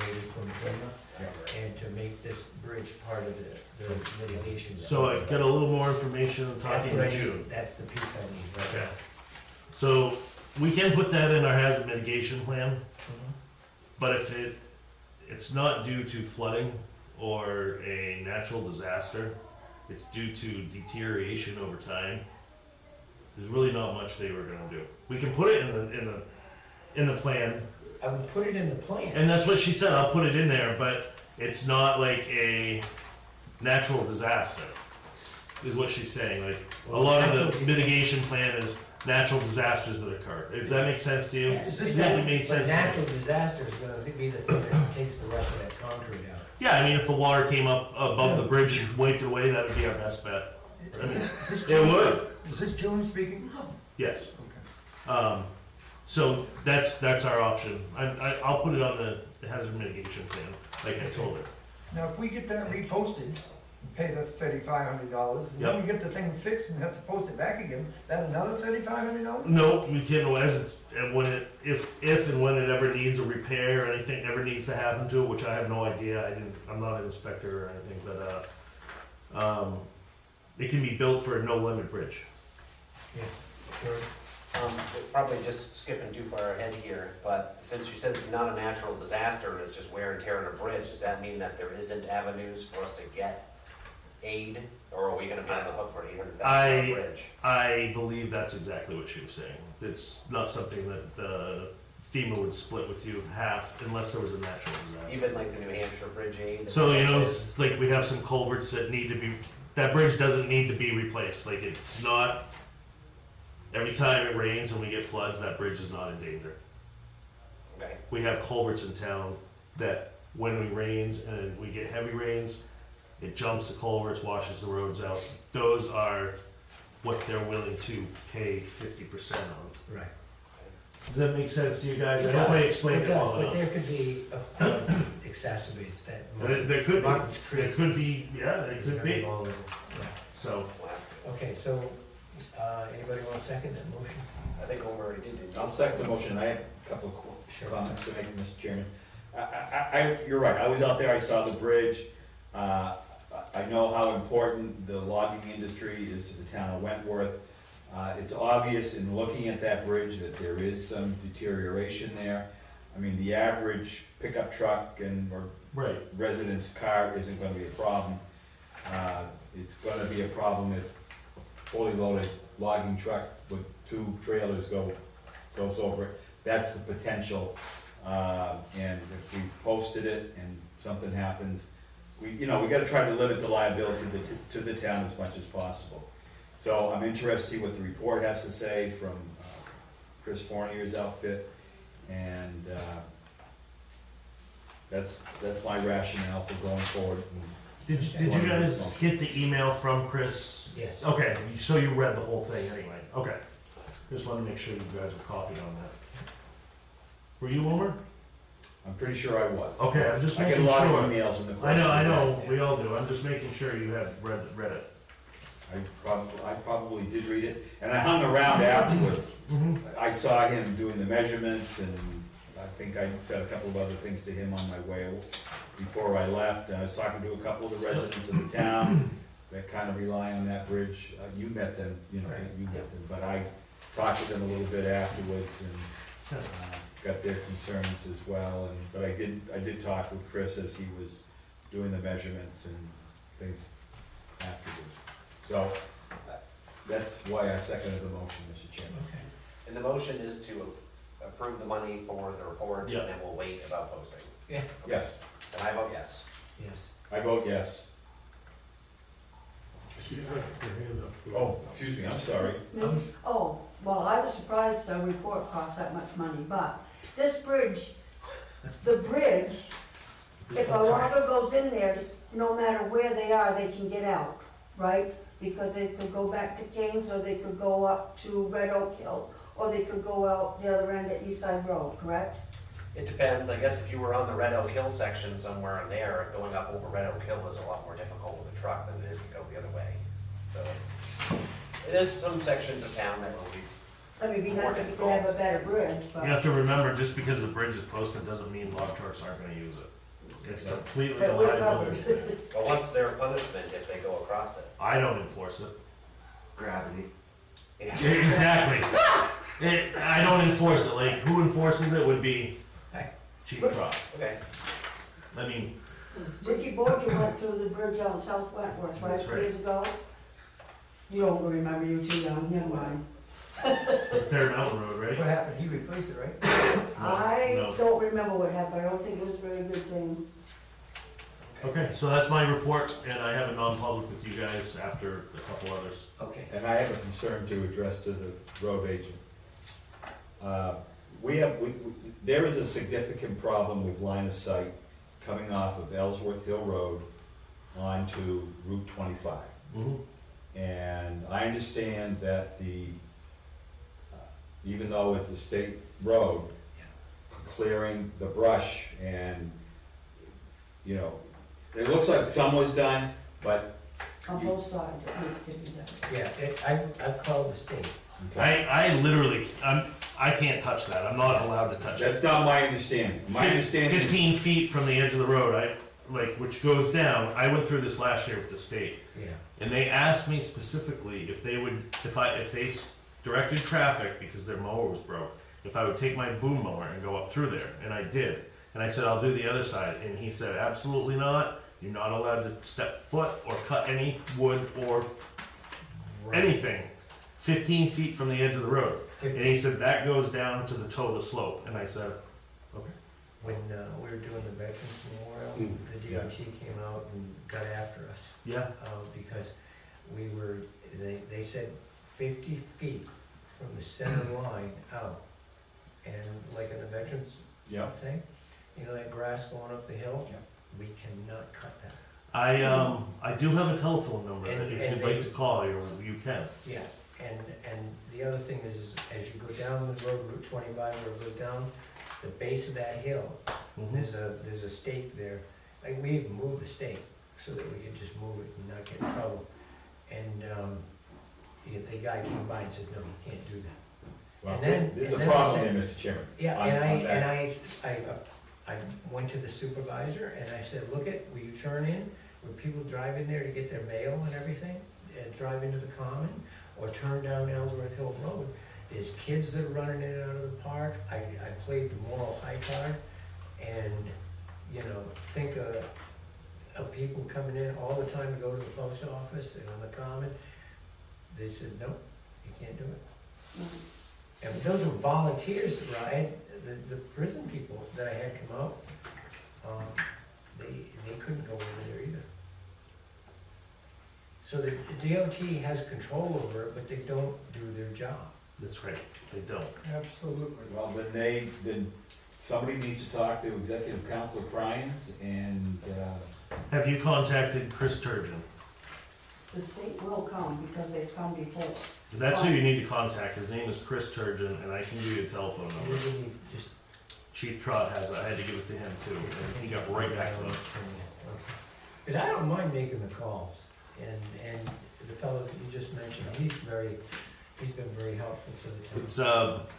waited from FEMA, and to make this bridge part of the litigation. So I got a little more information on That's talking what I to need, June. that's the piece I need, right? Okay. So we can put that in our hazard mitigation plan, but if it's not due to flooding or a natural disaster, it's due to deterioration over time. There's really not much they were gonna do. We can put it in the plan, I would put it in the plan. and that's what she said. I'll put it in there, but it's not like a natural disaster, is what she's saying. Like a lot of the mitigation plan is natural disasters that occur. Does that make sense to you? Yes, It but made sense to me. natural disaster is gonna be the thing that takes the rest of that concrete out. Yeah, I mean, if the water came up above the bridge and wiped it away, that would be our best bet. I mean, Is this it June? would, Is this June speaking? yes. Okay. So that's our option. I'll put it on the hazard mitigation plan, like I told her. Now, if we get that reposted, pay the $3,500, and then we get the thing fixed and have to post it back again, that another $3,500? Nope, we can't, if and when it ever needs a repair or anything ever needs to happen to it, which I have no idea, I'm not an inspector or anything, but, it can be built for a no limit bridge. Yeah, sure. We're probably just skipping too far ahead here, but since you said it's not a natural disaster and it's just wear and tear on a bridge, does that mean that there isn't avenues for us to get aid? Or are we gonna be on the hook for an $800,000 bridge? I believe that's exactly what she was saying. It's not something that the FEMA would split with you half unless there was a natural disaster. Even like the New Hampshire bridge aid? So, it's like we have some culverts that need to be, that bridge doesn't need to be replaced. Like it's not, every time it rains and we get floods, that bridge is not in danger. Okay. We have culverts in town that when it rains and we get heavy rains, it jumps the culverts, washes the roads out. Those are what they're willing to pay 50% on. Right. Does that make sense to you guys? I hope I explained it well But enough. there could be a flood exacerbates that. There could Martin's be, there Creek could is- be, yeah, there is could very be. vulnerable. Yeah. So, Okay, so, anybody want to second that motion? I think Homer already did. I'll second the motion, I have a couple of Sure. comments to make, Mr. Chairman. You're right, I was out there, I saw the bridge. I know how important the logging industry is to the town of Wentworth. It's obvious in looking at that bridge that there is some deterioration there. I mean, the average pickup truck or right. resident's car isn't gonna be a problem. It's gonna be a problem if fully loaded logging truck with 2 trailers goes over it. That's the potential, and if we've posted it and something happens, we gotta try to limit the liability to the town as much as possible. So I'm interested to see what the report has to say from Chris Fournier's outfit, and that's my rationale for going forward. Did you guys get the email from Chris? Yes. Okay, so you read the whole thing anyway. Okay. Just wanted to make sure you guys were copied on that. Were you, Homer? I'm pretty sure I was. Okay, I'm just I making get a lot sure. of emails in the course I know, of I the know, day. we all do. I'm just making sure you have read it. I probably did read it, and I hung around afterwards. Mm-hmm. I saw him doing the measurements, and I think I said a couple of other things to him on my way before I left. I was talking to a couple of the residents of the town. that kind of rely on that bridge. You met them, you know, Right. you met them, but I talked to them a little bit afterwards and got their concerns as well. But I did talk with Chris as he was doing the measurements and things afterwards. So that's why I seconded the motion, Mr. Chairman. Okay. And the motion is to approve the money for the report, Yeah. and then we'll wait about posting. Yeah. Yes, And I vote yes. Yes. I vote yes. She had her hand up. for- Oh, excuse me, I'm sorry. Oh, well, I was surprised the report cost that much money, but this bridge, the bridge, if a logger goes in there, no matter where they are, they can get out, right? Because they could go back to Kings, or they could go up to Red Oak Hill, or they could go out the other end at East Side Road, correct? It depends, I guess if you were on the Red Oak Hill section somewhere in there, going up over Red Oak Hill is a lot more difficult with a truck than it is to go the other way. So, there's some sections of town that will be, I mean, it'd be nice if you could have a better bridge, but. You have to remember, just because the bridge is posted doesn't mean log trucks aren't gonna use it. It's completely a But we're liability covered. thing. but what's their punishment if they go across it? I don't enforce it. Gravity. Yeah. Exactly. I don't enforce it, like, who enforces it would be Chief Trot. Okay. I mean, Ricky Borgia went through the bridge on South Wentworth, right, That's right. years ago? You don't remember, you're too young, never mind. Third Mountain Road, What right? happened? He replaced it, right? I No. don't remember what happened, I don't think it was a very good thing. Okay, so that's my report, and I have a non-public with you guys after a couple others. Okay. And I have a concern to address to the road agent. There is a significant problem with line of sight coming off of Ellsworth Hill Road onto Route 25. And I understand that even though it's a state road, clearing the brush and, you know, it looks like some was done, but. On both sides, it needs to be done. Yeah, I've called the state. I literally, I can't touch that, I'm not allowed to touch it. That's not my understanding. My understanding is. 15 feet from the edge of the road, which goes down, I went through this last year with the state. Yeah. And they asked me specifically if they directed traffic because their mower was broke, if I would take my boom mower and go up through there, and I did. And I said, I'll do the other side, and he said, absolutely not, you're not allowed to step foot or cut any wood or anything 15 feet from the edge of the road. And he said, that goes down to the toe of the slope, and I said, okay. When we were doing the Veterans Memorial, the DOT came out and got after us. Yeah. Because they said 50 feet from the center line out. And like in the Veterans thing, you know that grass going up the hill? We cannot cut that. I do have a telephone number that And if you'd they- like to call, you can. Yeah, and the other thing is as you go down the road, Route 25, where it goes down, the base of that hill, there's a stake there. Like, we even moved the stake so that we could just move it and not get in trouble. And the guy came by and said, no, you can't do that. Well, And then- there's and a then they problem said- there, Mr. Chairman. Yeah, on- and on that. I went to the supervisor and I said, look will you turn in where people drive in there to get their mail and everything, and drive into the common, or turn down Ellsworth Hill Road? There's kids that are running in and out of the park. I played the moral high card, and, you know, think of people coming in all the time to go to the post office and on the common. They said, nope, you can't do it. And those were volunteers that were, the prison people that I had come out, they couldn't go over there either. So the DOT has control over it, but they don't do their job. That's right, they don't. Absolutely. Well, then somebody needs to talk to Executive Councilor Cryans and, Have you contacted Chris Turgeon? The state will come because they've come before. That's who you need to contact. His name is Chris Turgeon, and I can give you a telephone number. Just Chief Trot has it. I had to give it to him too, and he got right back to me. Because I don't mind making the calls, and the fellow that you just mentioned, he's been very helpful to the town. It's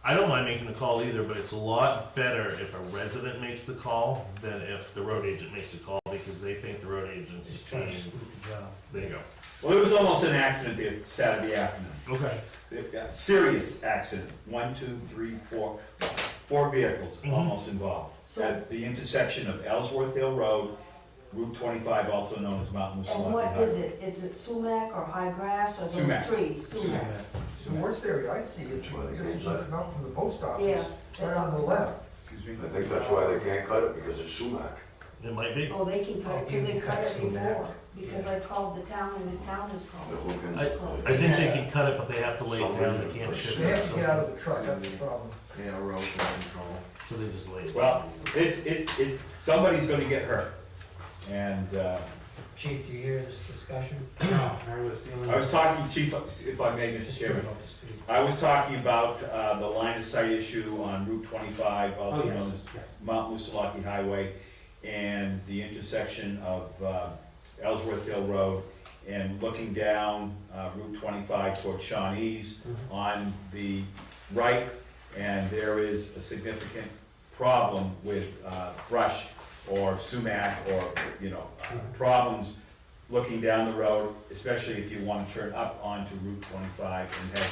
I don't mind making the call either, but it's a lot better if a resident makes the call than if the road agent makes the call, because they think the road agent's Just trying to being, scoot the job. there you go. Well, there was almost an accident there Saturday afternoon. Okay. Serious accident. 1, 2, 3, 4, 4 vehicles Mhm. almost involved. At the intersection of Ellsworth Hill Road, Route 25, also known as Mount And Musalaki what Highway. is it? Is it sumac or high grass or Sumac. those trees? Sumac. So what's there, I see it, just looking out from the post office, Yeah. right on the left. Excuse me? I think that's why they can't cut it, because it's sumac. It might be. Oh, they can cut it, You because can they cut cut it sumac. before, because I called the town and the town has The called. hook and- I think they can cut it, but they have to lay it down, they can't ship They it. have to get out of the truck, that's the problem. Yeah, erosion control. So they just lay it. Well, it's, somebody's gonna get hurt. And, Chief, do you hear this discussion? No, I was dealing I was with, talking, Chief, if I may, Mr. Just Chairman. bring it up to speed. I was talking about the line of sight issue on Route 25, also oh, yes, known as yes. Mount Musalaki Highway, and the intersection of Ellsworth Hill Road, and looking down Route 25 toward Shawnee's on the right, and there is a significant problem with brush or sumac or, problems looking down the road, especially if you want to turn up onto Route 25 and head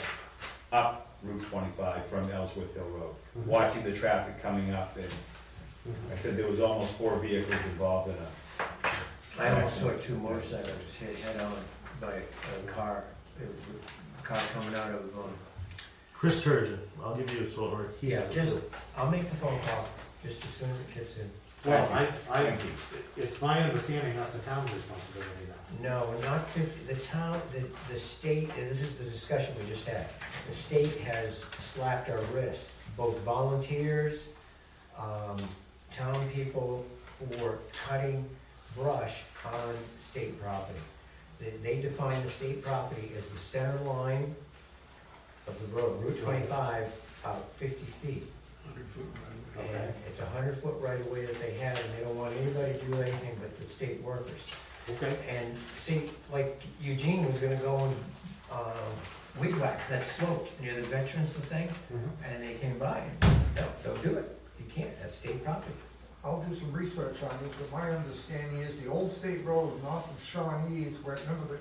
up Route 25 from Ellsworth Hill Road, watching the traffic coming up. And I said there was almost 4 vehicles involved in a. I almost saw 2 motorcycles hit head on by a car, a car coming out of, Chris Turgeon, I'll give you his phone number. yeah, just, I'll make the phone call, just as soon as it gets in. Well, Thank you. it's my understanding that's the town's responsibility now. No, not 50, the town, the state, and this is the discussion we just had. The state has slapped our wrists, both volunteers, town people, for cutting brush on state property. They define the state property as the center line of the road, Route 25, out 50 feet. 100-foot right. And it's a 100-foot right of way that they have, and they don't want anybody to do anything but the state workers. Okay. And see, like Eugene was gonna go and, weed whack that slope near the veterans thing, and they came by and, no, don't do it. You can't, that's state property. I'll do some research on this, but my understanding is the old state road north of Shawnee's, where, remember,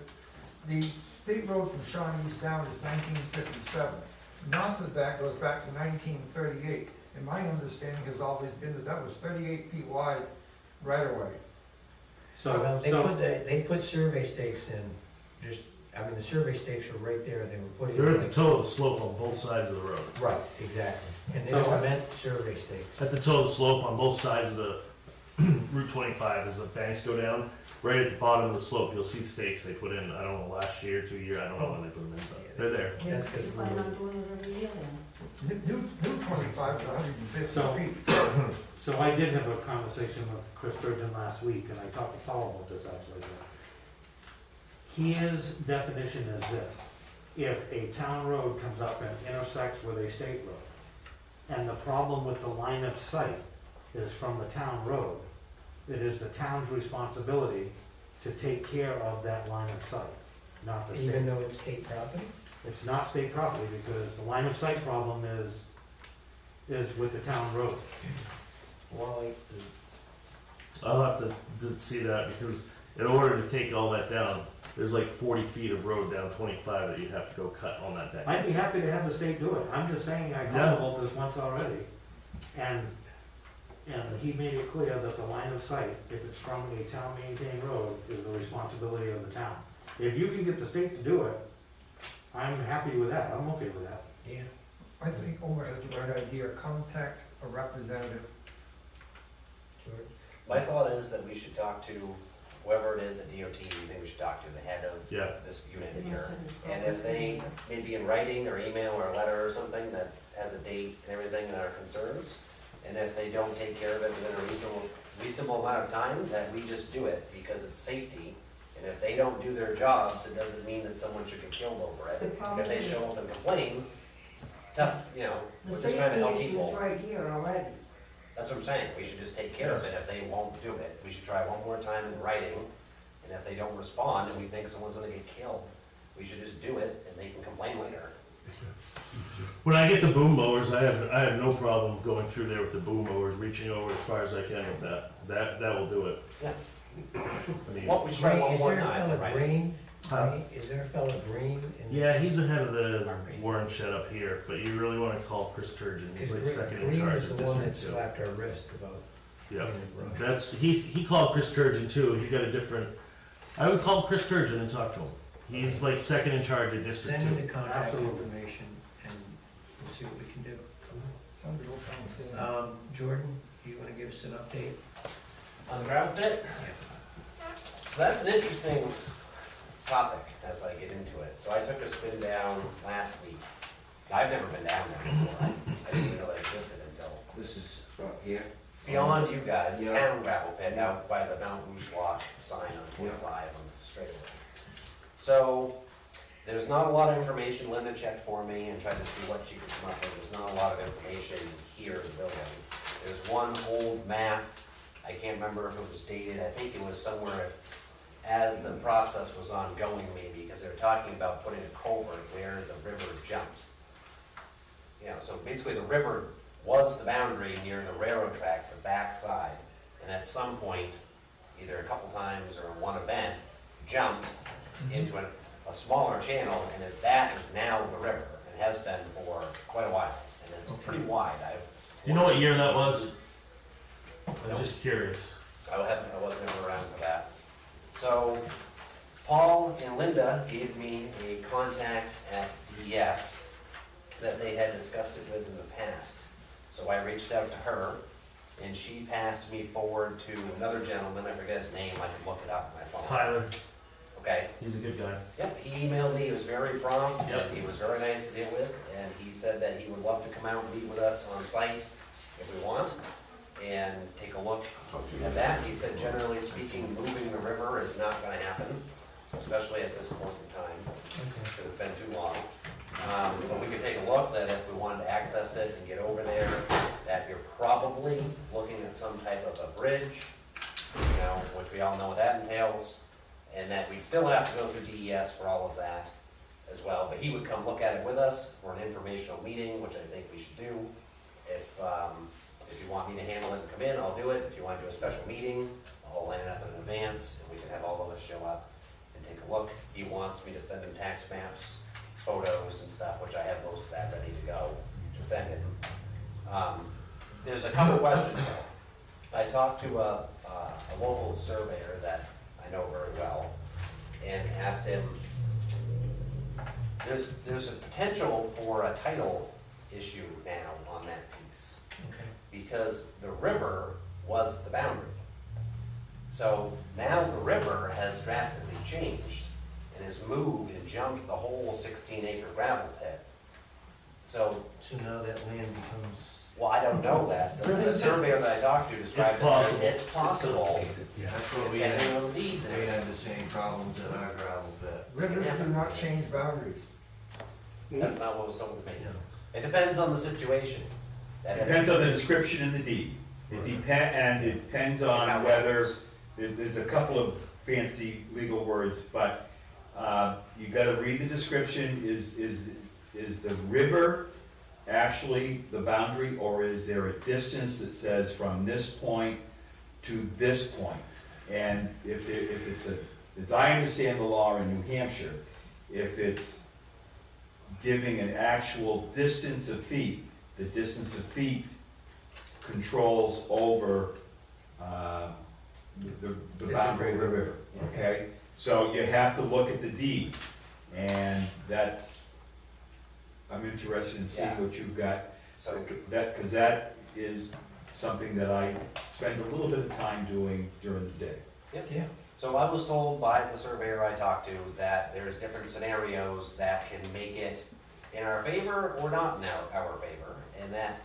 the state road from Shawnee's down is 1957. North of that goes back to 1938. And my understanding has always been that that was 38 feet wide right away. Well, they put survey stakes in, just, I mean, the survey stakes were right there, and they were putting. They're at the toe of the slope on both sides of the road. Right, exactly, and they So- cement survey stakes. At the toe of the slope on both sides of the Route 25, as the banks go down, right at the bottom of the slope, you'll see stakes they put in, I don't know, last year, 2 years, I don't know when they put them in, but they're there. That's 'cause They plan on doing it every year then. New 25 is 150 So- feet. So I did have a conversation with Chris Sturgeon last week, and I talked to Paul about this actually. His definition is this: if a town road comes up and intersects with a state road, and the problem with the line of sight is from the town road, it is the town's responsibility to take care of that line of sight, not the state. Even though it's state property? It's not state property, because the line of sight problem is with the town road. Well, I'll have to see that, because in order to take all that down, there's like 40 feet of road down 25 that you'd have to go cut on that day. I'd be happy to have the state do it, I'm just saying, I Yeah. called about this once already. And he made it clear that the line of sight, if it's from a town maintained road, is the responsibility of the town. If you can get the state to do it, I'm happy with that, I'm okay with that. yeah. I think Omar has the right idea, contact a representative. George? My thought is that we should talk to whoever it is at DOT, we think we should talk to the head of Yeah. this unit here. And if they, maybe in writing or email or a letter or something that has a date and everything and our concerns, and if they don't take care of it within a reasonable amount of time, that we just do it because it's safety. And if they don't do their jobs, it doesn't mean that someone should get killed over it. The problem If they is- show up and complain, tough, The we're just trying to help safety issue people. is right here already. That's what I'm saying, we should just take care of it if they won't do it. We should try one more time in writing, and if they don't respond and we think someone's gonna get killed, we should just do it and they can complain later. When I get the boom mowers, I have no problem going through there with the boom mowers, reaching over as far as I can with that. That will do it. Yeah. I mean, Well, we should try Green- one is more there a time, fella right? Green? Huh? Green? Is there a fella Green? in- yeah, he's the head of the Warren shed up here, but you really wanna call Chris Turgeon, he's like Because second in Green charge was of the one that District Two. slapped our wrist about. Yeah, cleaning brush. that's, he called Chris Turgeon too, he got a different, I would call Chris Turgeon and talk to him. He's like second in charge of District Send Two. me the contact Absolutely. information and we'll see what we can do. Sounds real promising. Jordan, you wanna give us an update? On the gravel pit? So that's an interesting topic as I get into it. So I took a spin down last week. I've never been down there before. I didn't even know it existed until This is up here. beyond you guys, the Yeah. town gravel pit out by the Mount Rouge Walk sign on 25 on the straightaway. So there's not a lot of information. Linda checked for me and tried to see what she could come up with. There's not a lot of information here in the building. There's one old map. I can't remember if it was dated. I think it was somewhere as the process was ongoing maybe, because they were talking about putting a culvert where the river jumped. You know, so basically the river was the boundary near the railroad tracks, the back side, and at some point, either a couple times or in one event, jumped into a smaller channel, and that is now the river, and has been for quite a while, and it's pretty wide. You know what year that was? I'm just curious. I wasn't ever around for that. So, Paul and Linda gave me a contact at DES that they had discussed it with in the past. So I reached out to her, and she passed me forward to another gentleman, I forget his name, I can look it up on my phone. Tyler, Okay, he's a good guy. yep, he emailed me, he was very prompt, Yep. and he was very nice to deal with, and he said that he would love to come out and meet with us on site if we want, and take a look at that. He said, generally speaking, moving the river is not gonna happen, especially at this point in time, because it's been too long. But we could take a look, that if we wanted to access it and get over there, that you're probably looking at some type of a bridge, you know, which we all know what that entails, and that we'd still have to go through DES for all of that as well. But he would come look at it with us for an informational meeting, which I think we should do. If you want me to handle it and come in, I'll do it. If you want to do a special meeting, I'll line it up in advance, and we can have all of us show up and take a look. He wants me to send him tax maps, photos and stuff, which I have most of that ready to go to send him. There's a couple questions though. I talked to a local surveyor that I know very well and asked him, there's a potential for a title issue now on that piece, Okay. because the river was the boundary. So now the river has drastically changed and has moved and jumped the whole 16-acre gravel pit. So, So now that land becomes. well, I don't know that. The surveyor that I talked to described It's it as possible. it's possible, Yeah, that's what we depending had. on the deeds and We everything. had the same problems in our gravel pit. Rivers do not change boundaries. That's not what was told to me. No. It depends on the situation. Depends on the description in the deed. It depends How on it whether, happens. there's a couple of fancy legal words, but, you gotta read the description. Is the river actually the boundary, or is there a distance that says from this point to this point? And if it's as I understand the law in New Hampshire, if it's giving an actual distance of feet, the distance of feet controls over the boundary of the river, okay? So you have to look at the deed, and I'm interested in seeing Yeah. what you've got. So, Because that is something that I spend a little bit of time doing during the day. Yeah. so I was told by the surveyor I talked to that there's different scenarios that can make it in our favor or not in our favor, and that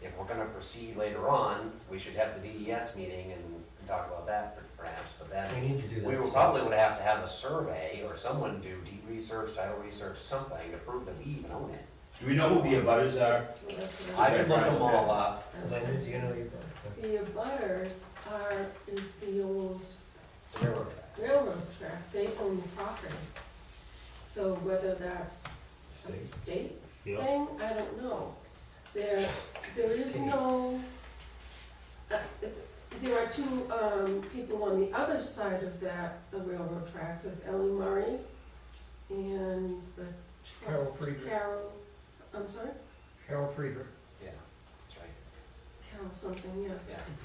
if we're gonna proceed later on, we should have the DES meeting and talk about that perhaps, but then We need to do that. we would probably would have to have a survey or someone do deed research, title research, something to prove that we even own it. Do we know who the abutters are? I can look them all up. Linda, do you know your? The abutters is the old It's a railroad tracks. railroad track, they own the property. So whether that's a state Yeah. thing, I don't know. There is no, there are two, people on the other side of that, the railroad tracks, that's Ellie Murray and the Carol trust, Friedrich. Carol, I'm sorry? Carol Friedrich. Yeah, that's right. Carol something, yeah.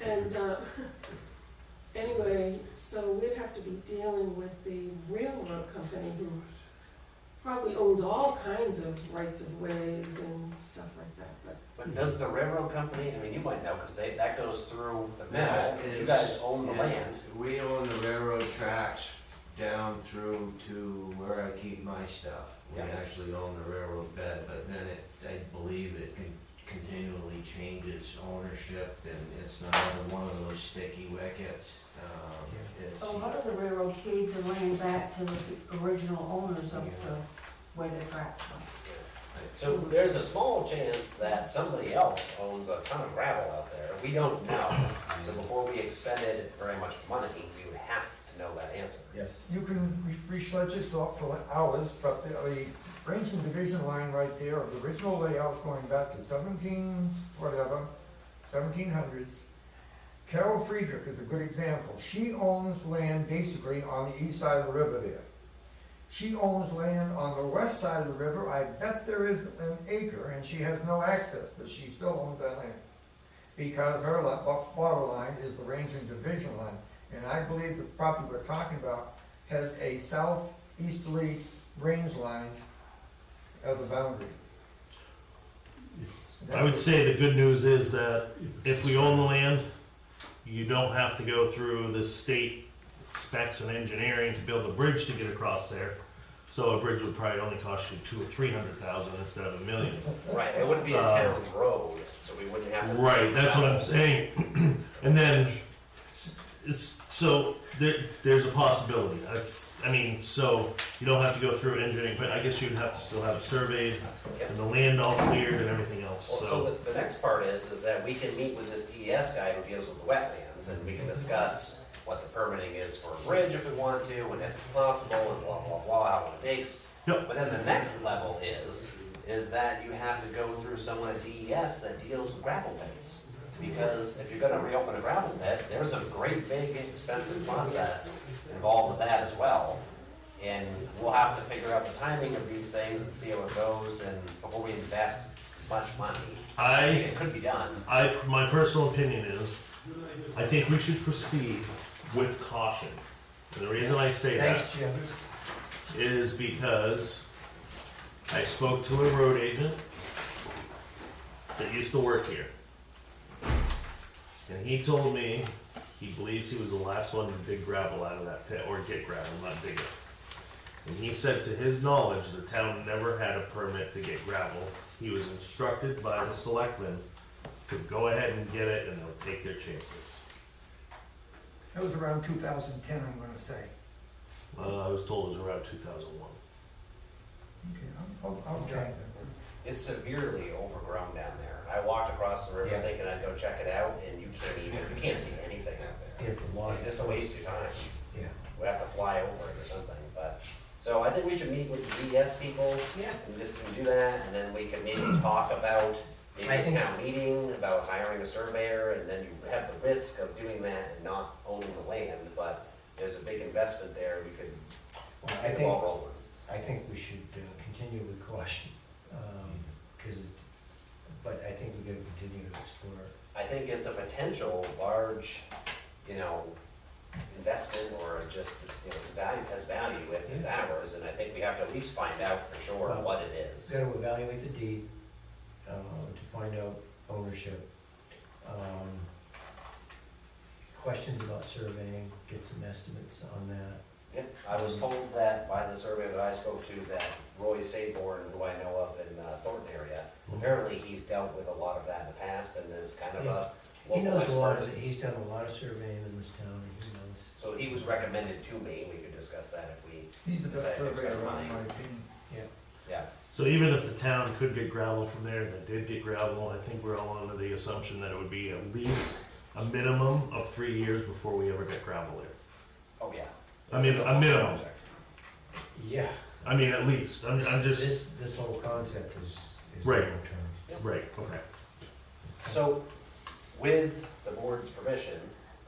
Yeah. And, anyway, so we'd have to be dealing with the railroad company who probably owns all kinds of rights of ways and stuff like that, but. But does the railroad company, I mean, you might know, because that goes through the That mill, you is- guys own the yeah, land. We own the railroad tracks down through to where I keep my stuff. We Yeah. actually own the railroad bed, but then I believe it can continually changes ownership, and it's another one of those sticky wickets. It's, A lot of the railroad gave the land back to the original owners of the, where the tracks were. So there's a small chance that somebody else owns a ton of gravel out there. We don't know. So before we expended very much money, we would have to know that answer. Yes. You can research this up for hours, but the range and division line right there, of the original layouts going back to 1700s. Carol Friedrich is a good example. She owns land basically on the east side of the river there. She owns land on the west side of the river. I bet there is an acre, and she has no access, but she still owns that land. Because her border line is the range and division line. And I believe the property we're talking about has a southeasterly range line as a boundary. I would say the good news is that if we own the land, you don't have to go through the state specs and engineering to build a bridge to get across there. So a bridge would probably only cost you $200,000 or $300,000 instead of $1 million. Right, it wouldn't be a town road, so we wouldn't have to. Right, that's what I'm saying. And then, so there's a possibility. So you don't have to go through engineering, but I guess you'd have to still have it surveyed and the land all cleared and everything else, Well, so the next part is that we can meet with this DES guy who deals with the wetlands, and we can discuss what the permitting is for a bridge if we want to, and if it's possible, and blah, blah, blah, how long it takes. Yep. But then the next level is that you have to go through someone at DES that deals with gravel pits. Because if you're gonna reopen a gravel pit, there's a great big expensive process involved with that as well. And we'll have to figure out the timing of these things and see how it goes, and before we invest much money. I think it could be done. my personal opinion is, I think we should proceed with caution. And the reason I say that Thanks, Jim. is because I spoke to a road agent that used to work here. And he told me he believes he was the last one to dig gravel out of that pit, or get gravel, not dig it. And he said to his knowledge, the town never had a permit to get gravel. He was instructed by the selectmen to go ahead and get it, and they'll take their chances. That was around 2010, I'm gonna say. I was told it was around 2001. Okay, I'll check that. It's severely overgrown down there. I walked across the river Yeah. thinking I'd go check it out, and you can't see anything out there. You have to walk. It's just a waste of time. Yeah. We have to fly over it or something, but, so I think we should meet with the DES people. Yeah. And just do that, and then we can maybe talk about, maybe I a think- town meeting, about hiring a surveyor, and then you have the risk of doing that and not owning the land, but there's a big investment there, we could Well, get the ball rolling. I think we should continue with caution, but I think we gotta continue to explore. I think it's a potential large, investment, or just, has value if it's ours, and I think we have to at least find out for sure Well, what it is. Gotta evaluate the deed, to find out ownership. Questions about surveying, get some estimates on that. Yeah, I was told that by the surveyor that I spoke to, that Roy Saborn, who I know of in Thornton area, apparently he's dealt with a lot of that in the past and is kind of a He local knows a lot, expert. he's done a lot of surveying in this town, and he knows. So he was recommended to me, we could discuss that if we He's the best decide to surveyor spend around, money. in my opinion. Yeah, So even if the town could get gravel from there, they did get gravel, I think we're all under the assumption that it would be at least a minimum of 3 years before we ever get gravel there. oh yeah. I mean, This is a long minimum. project. Yeah. I mean, at least, I'm just, This whole concept is Right. long term. right, okay. So, with the board's permission,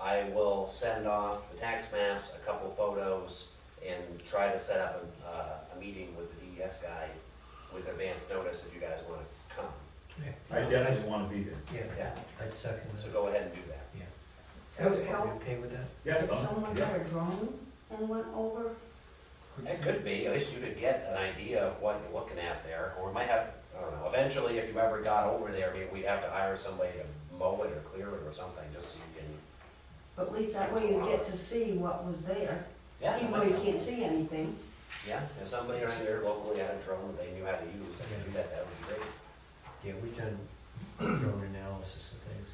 I will send off the tax maps, a couple photos, and try to set up a meeting with the DES guy with advance notice if you guys wanna come. I definitely wanna be there. Yeah, I'd second So that. go ahead and do that. As Are you How- okay with that? Yes, If someone got a drone and went over, It could be, at least you could get an idea of what you're looking at there, or we might have, I don't know, eventually, if you ever got over there, maybe we'd have to hire somebody to mow it or clear it or something, just so you can, but at least that way you get to see what was there, yeah. even though you can't see anything. Yeah, if somebody around here locally had a drone that they knew how to use, they could do that, that would be great. Yeah, we've done drone analysis of things.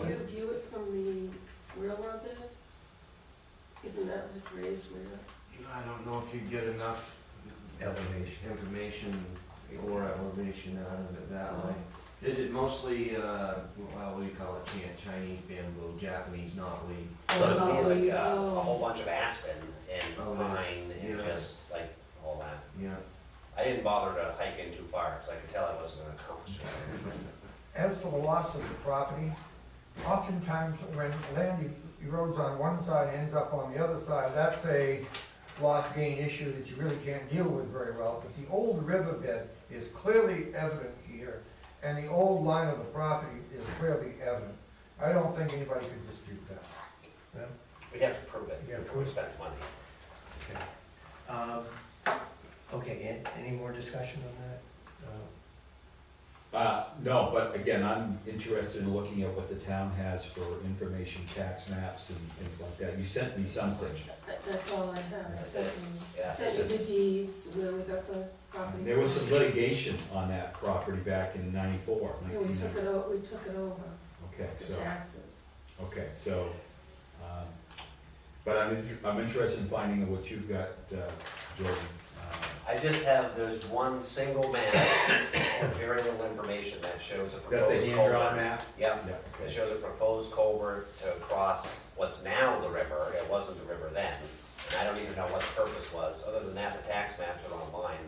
Can you view it from the railroad there? Isn't that like raised rail? I don't know if you get enough Elevation. Information or elevation out of it that way. Is it mostly, what do you call it, Chinese bamboo, Japanese knotweed? So it'd Oh, be like a oh. whole bunch of aspen and Oh, pine and yeah. just like all that. Yeah. I didn't bother to hike in too far, because I could tell I wasn't gonna accomplish it. As for the loss of the property, oftentimes when land erodes on one side, ends up on the other side, that's a loss gain issue that you really can't deal with very well. But the old riverbed is clearly evident here, and the old line of the property is clearly evident. I don't think anybody could dispute that. Well, We'd have to prove it Yeah, before we prove it. spend money. okay. Okay, any more discussion on that? No, but again, I'm interested in looking at what the town has for information, tax maps and things like that. You sent me something. That's all I have. I That's sent it. Yeah, sent it's you the just, deeds, where we got the property. There was some litigation on that property back in '94. Yeah, we took it over, Okay, the so, taxes. okay, so, but I'm interested in finding out what you've got, Jordan. I just have, there's one single map with very little information that shows a Is that proposed the culvert. hand-drawn map? Yep, Yeah, it okay. shows a proposed culvert to cross what's now the river, it wasn't the river then. And I don't even know what the purpose was, other than that, the tax maps are online,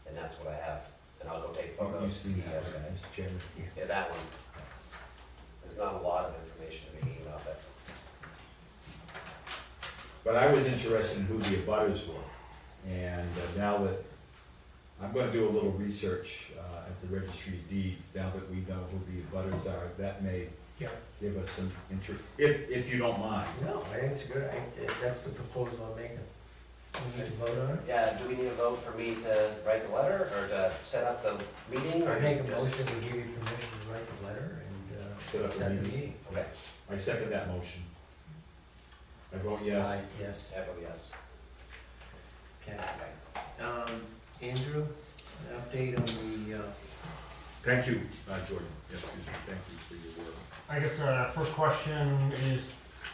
and that's what I have. And I'll go take photos. You've seen that, Yes, right, Mr. Chairman? Yeah, that one. There's not a lot of information to be gained off it. But I was interested in who the abutters were. And now that, I'm gonna do a little research at the registry of deeds, now that we know who the abutters are, that may Yeah. give us some interest, if you don't mind. No, I think it's good, that's the proposal I'm making. We need to vote on it? Yeah, do we need a vote for me to write the letter, or to set up the meeting, or I make a just- motion to give you permission to write the letter Set up and a set the meeting. meeting. Okay, I second that motion. I vote yes. Aye, yes. I vote yes. Okay. Okay. Andrew, an update on the, Thank you, Jordan. Yes, excuse me, thank you for your work. I guess first question is,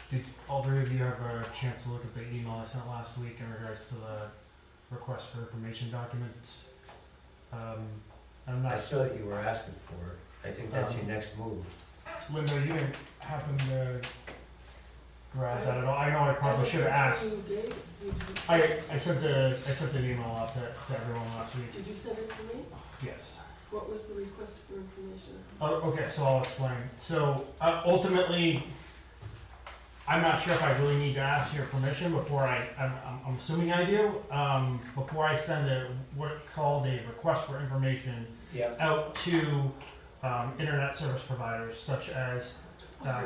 did all three of you have a chance to look at the email I sent last week in regards to the request for information documents? I'm I not, saw that you were asking for it. I think that's your next move. Linda, you didn't happen to grab that at all? I know I probably should have asked. I sent an email out to everyone last week. Did you send it to me? Yes. What was the request for information? Okay, so I'll explain. So ultimately, I'm not sure if I really need to ask your permission before I'm assuming I do. Before I send what's called a request for information Yeah. out to internet service providers such as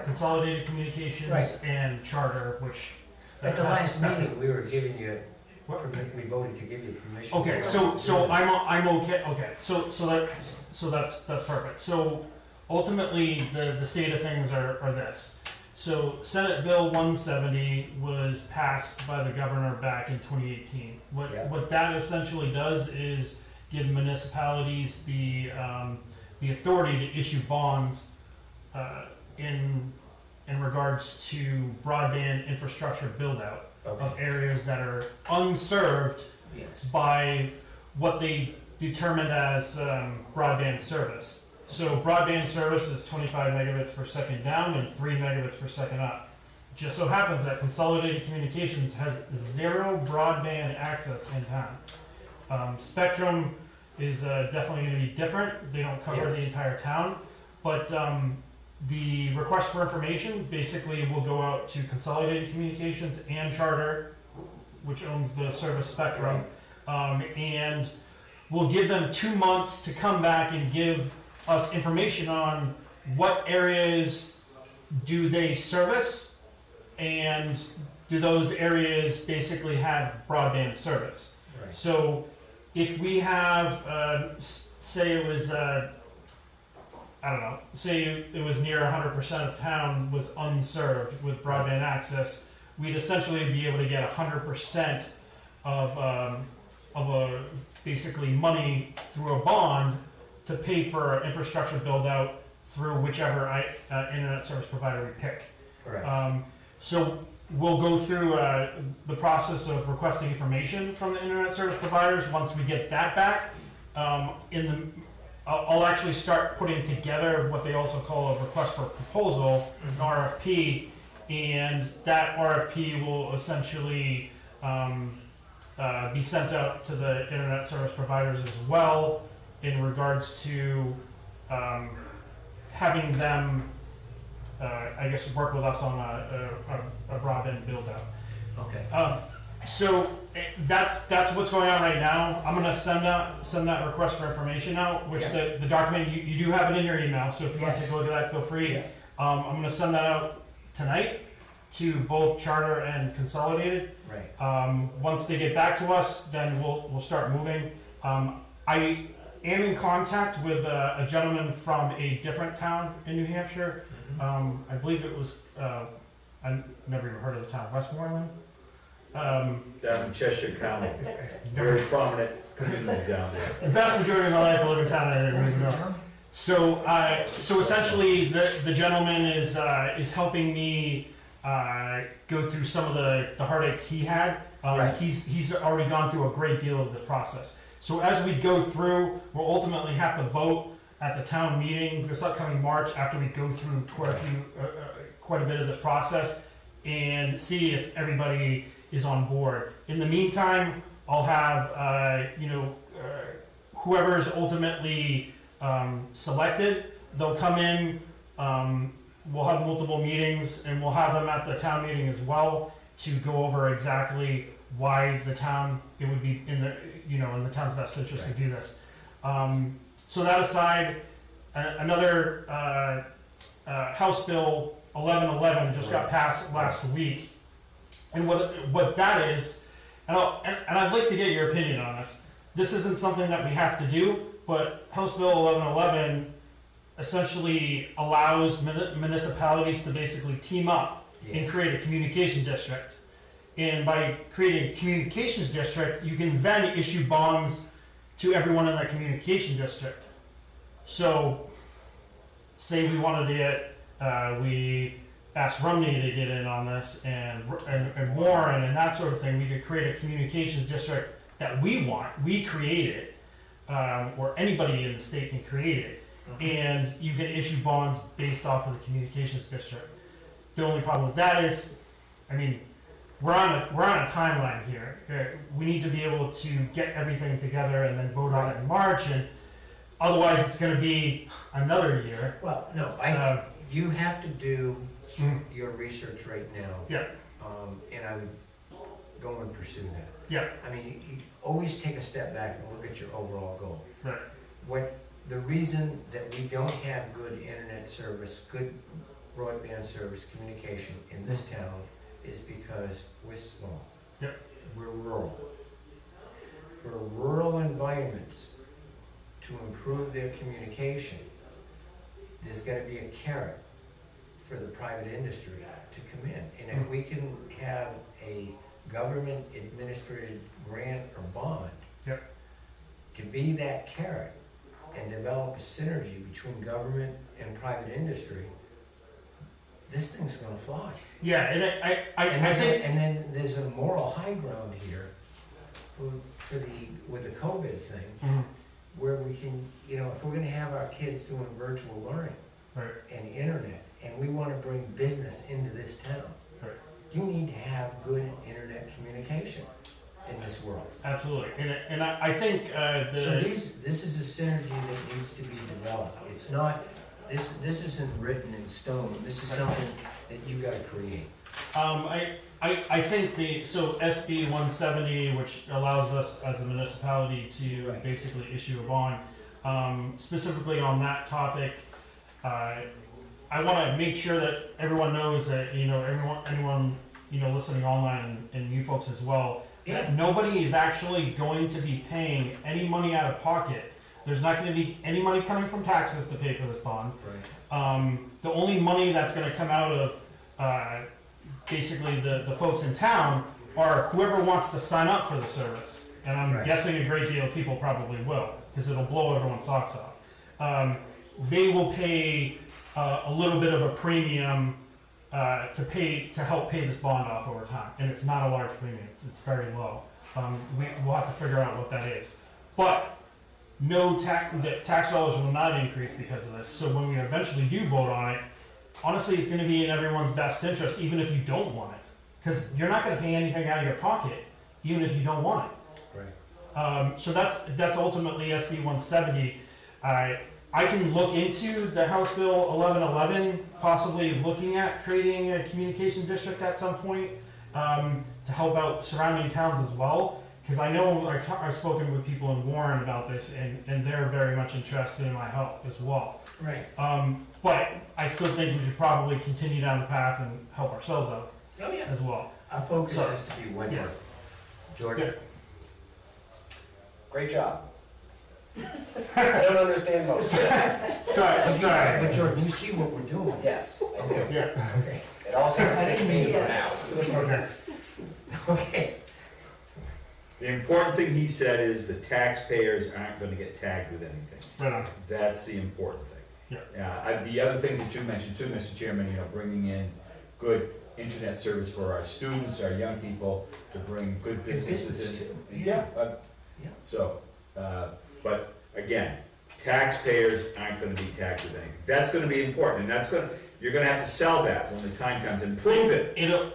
Consolidated Communications Right. and Charter, which At the has last spec- meeting, we were giving you, we voted to give you permission. Okay, so I'm okay. Okay, so that's perfect. So ultimately, the state of things are this. So Senate Bill 170 was passed by the governor back in 2018. What that essentially does is give municipalities the authority to issue bonds in regards to broadband infrastructure build out of areas that are unserved Yes. by what they determined as broadband service. So broadband service is 25 megabits per second down and 3 megabits per second up. Just so happens that Consolidated Communications has zero broadband access in town. Spectrum is definitely going to be different. They don't cover the Yes. entire town, but the request for information basically will go out to Consolidated Communications and Charter, which owns the service spectrum, and we'll give them 2 months to come back and give us information on what areas do they service, and do those areas basically have broadband service. Right. So if we have, say it was, I don't know, say it was near 100% of town was unserved with broadband access, we'd essentially be able to get 100% of basically money through a bond to pay for our infrastructure build out through whichever internet service provider we pick. Correct. So we'll go through the process of requesting information from the internet service providers. Once we get that back, I'll actually start putting together what they also call a request for proposal, an RFP, and that RFP will essentially be sent out to the internet service providers as well in regards to having them, I guess, work with us on a broadband build out. Okay. So that's what's going on right now. I'm gonna send that request for information out, which the document, you do have it in your email, so if you want to take a look at that, feel free. Yes. I'm gonna send that out tonight to both Charter and Consolidated. Right. Once they get back to us, then we'll start moving. I am in contact with a gentleman from a different town in New Hampshire. I believe it was, I never even heard of the town, Westmoreland? Down in Cheshire County, very prominent community down there. The vast majority of my life I live in town, I didn't really know. So essentially, the gentleman is helping me go through some of the heartaches he had. Right. He's already gone through a great deal of the process. So as we go through, we'll ultimately have to vote at the town meeting this upcoming March after we go through quite a bit of this process and see if everybody is on board. In the meantime, I'll have whoever is ultimately selected, they'll come in. We'll have multiple meetings, and we'll have them at the town meeting as well to go over exactly why it would be in the town's best interest to do this. So that aside, another House Bill 1111 just got passed last week, and what that is, and I'd like to get your opinion on this. This isn't something that we have to do, but House Bill 1111 essentially allows municipalities to basically team up and create a communication district. And by creating a communications district, you can then issue bonds to everyone in that communication district. So, say we wanted to get, we asked Rumney to get in on this, and Warren and that sort of thing. We could create a communications district that we want. We create it, or anybody in the state can create it, and you can issue bonds based off of the communications district. The only problem with that is, I mean, we're on a timeline here. We need to be able to get everything together and then vote on it in March, and otherwise it's going to be another year. Well, no, you have to do your research right now. Yeah. And I would go and pursue that. Yeah. I mean, you always take a step back and look at your overall goal. Right. The reason that we don't have good internet service, good broadband service communication in this town is because we're small. Yep. We're rural. For rural environments to improve their communication, there's got to be a carrot for the private industry to come in. And if we can have a government administered grant or bond to be that carrot and develop a synergy between government and private industry, this thing's gonna fly. Yeah, and I think, and then there's a moral high ground here with the COVID thing, where we can, if we're gonna have our kids doing virtual learning and internet, and we want to bring business into this town, you need to have good internet communication in this world. Absolutely, and I think so this is a synergy that needs to be developed. It's not this isn't written in stone, this is something that you gotta create. I think so SB 170, which allows us as a municipality to Right. basically issue a bond, specifically on that topic, I want to make sure that everyone knows that, anyone, listening online and you folks as well, that nobody is actually going to be paying any money out of pocket. There's not going to be any money coming from taxes to pay for this bond. Right. The only money that's going to come out of basically the folks in town are whoever wants to sign up for the service. And I'm Right. guessing a great deal of people probably will, because it'll blow everyone's socks off. They will pay a little bit of a premium to help pay this bond off over time. And it's not a large premium, it's very low. We'll have to figure out what that is. But no tax dollars will not increase because of this. So when we eventually do vote on it, honestly, it's going to be in everyone's best interest, even if you don't want it, because you're not going to pay anything out of your pocket, even if you don't want it. Right. So that's ultimately SB 170. I can look into the House Bill 1111, possibly looking at creating a communication district at some point to help out surrounding towns as well. Because I know I've spoken with people in Warren about this, and they're very much interested in my help as well. Right. But I still think we should probably continue down the path and help ourselves out Oh, yeah. as well. Our focus has to be Wentworth. Jordan? Great job. I don't understand most of it. Sorry. But Jordan, you see what we're doing? Yes, I do. Yeah. Okay. It all sounds like me for now. Okay. Okay. The important thing he said is the taxpayers aren't gonna get tagged with anything. Right on. That's the important thing. Yeah. The other things that you mentioned too, Mr. Chairman, bringing in good internet service for our students, our young people, to bring good businesses business in. too. Yeah. Yeah. So, but again, taxpayers aren't gonna be tagged with anything. That's gonna be important, and you're gonna have to sell that when the time comes and prove it. It'll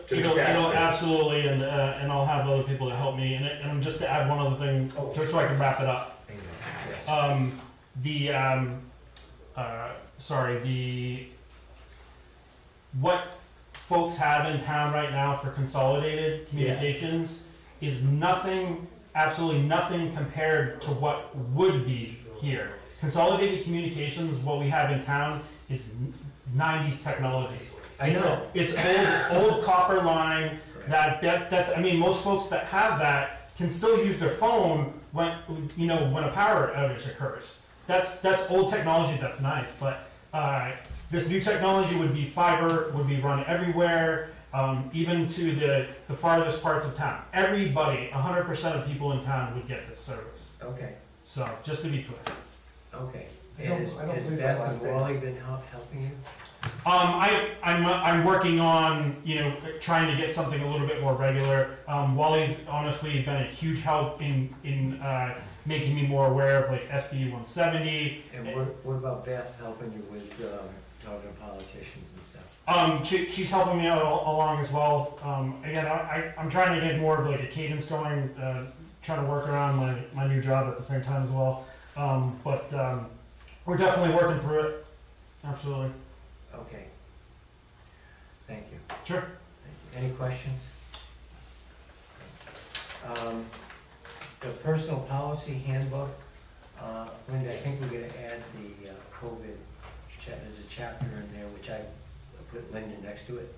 absolutely, and I'll have other people to help me. And just to add one other thing, just so I can wrap it up. What folks have in town right now for consolidated communications is nothing, absolutely nothing compared to what would be here. Consolidated communications, what we have in town is 90s technology. I know. It's old copper line. That's. I mean, most folks that have that can still use their phone when a power outage occurs. That's old technology. That's nice, but this new technology would be fiber, would be run everywhere, even to the farthest parts of town. Everybody, 100% of people in town would get this service. Okay. So just to be clear. Okay. I don't Has believe that Beth last and thing. Wally been helping you? I'm working on trying to get something a little bit more regular. Wally's honestly been a huge help in making me more aware of SB 170. And what about Beth helping you with talking to politicians and stuff? She's helping me out along as well. Again, I'm trying to get more of a cadence going, trying to work around my new job at the same time as well. But we're definitely working through it. Absolutely. Okay. Thank you. Sure. Thank you. Any questions? The personal policy handbook, Linda, I think we're gonna add the COVID, there's a chapter in there which I put Linda next to it,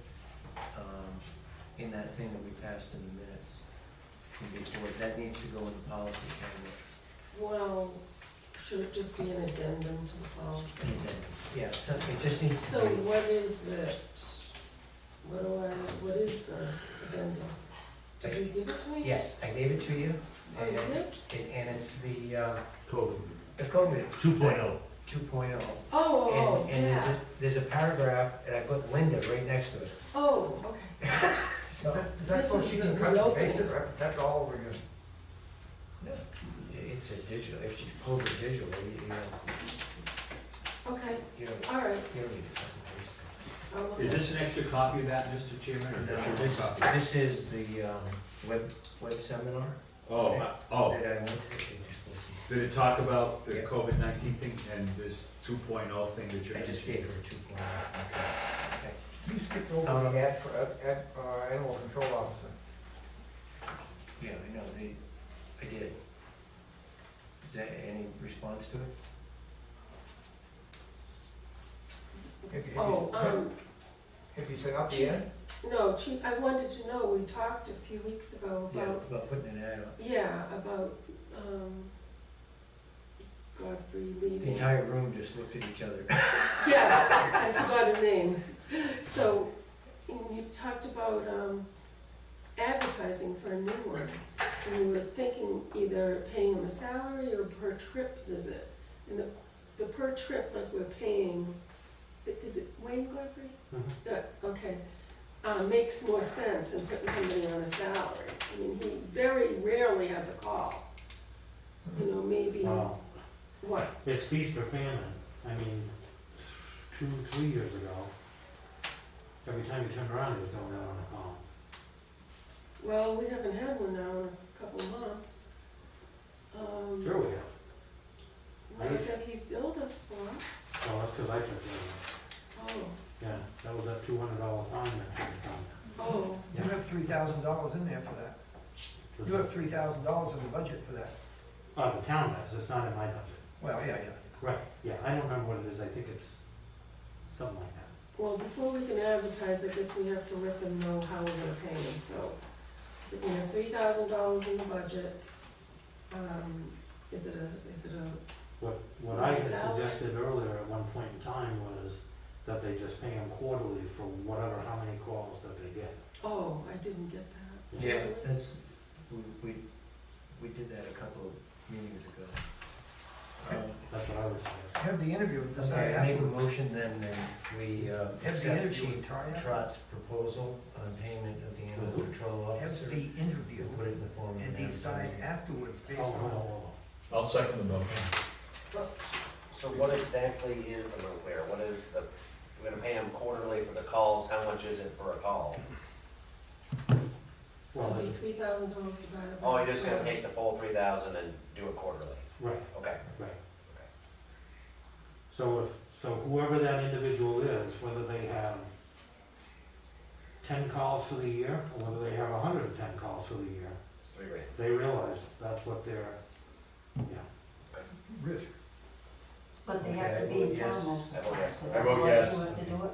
in that thing that we passed in the minutes from before. That needs to go in the policy handbook. Well, should it just be an addendum to the policy? And then, yeah, so it just needs So to be. what is it? What is the addendum? Did you give it to me? Yes, I gave it to you. Oh, you did? And it's the COVID. COVID 2.0. 2.0. Oh, And yeah. there's a paragraph, and I put Linda right next to it. Oh, okay. So, Is that This so is she the can cut and real paste it, thing. right, that's all over again? no, it's a digital, if she pulls it digital, Okay, you don't all right. need to cut and paste it. I'll look Is at this an extra copy of that, Mr. Chairman, or No, is that your this, copy? this is the web seminar Oh, that I went to. You just listen. Did it talk about the COVID-19 thing and this 2.0 thing that you're? I just gave her 2.0, okay. You skipped over the animal control officer. Yeah, I know, I did. Is there any response to it? Have you sent out the ad? No, Chief, I wanted to know, we talked a few weeks ago Yeah, about, about putting an ad on. yeah, about, Godfrey The leaving. entire room just looked at each other. Yeah, I forgot his name. So, you talked about, advertising for a new one. And we were thinking either paying him a salary or per trip visit. And the per trip, like we're paying, is it Wayne Godfrey? Yeah, okay. Makes more sense than putting somebody on a salary. I mean, he very rarely has a call. You know, maybe, Well, what? it's feast or famine. I mean, 3 years ago, every time you turned around, he was going out on a call. Well, we haven't had one now in a couple of months. Sure we have. Not that he's billed us for. Well, that's because I took it over. Oh, Yeah, that was that $200 fine that should have come. oh, You have $3,000 in there for that. You have $3,000 in the budget for that. The town does, it's not in my budget. Well, yeah. Right, yeah, I don't remember what it is, I think it's something like that. well, before we can advertise, I guess we have to let them know how we're gonna pay them, so. We have $3,000 in the budget. Is it a, What I had suggested earlier at one point in time was that they just pay them quarterly for whatever, how many calls that they get. oh, I didn't get that. Yeah, that's, we did that a couple of meetings ago. That's what I was suggesting. Have the interview and decide Okay, I make a afterwards. motion then, we Have the accept interview Chief and try it. Trott's proposal on payment of the animal control Have officer. the interview Put it in the form of and an decide advertisement. afterwards based Oh, on. oh, I'll second the motion. So what exactly is, I'm unclear, what is the, we're gonna pay them quarterly for the calls, how much is it for a call? It's gonna be $3,000 divided by. Oh, you're just gonna 12. take the full 3,000 and do it quarterly? Right, Okay. right. So whoever that individual is, whether they have 10 calls for the year, or whether they have 110 calls for the year, It's $3,000. they realize that's what they're, Risk. But they have to Okay, be in I vote town yes. most of the time. I vote yes. so I vote otherwise yes. you have to do it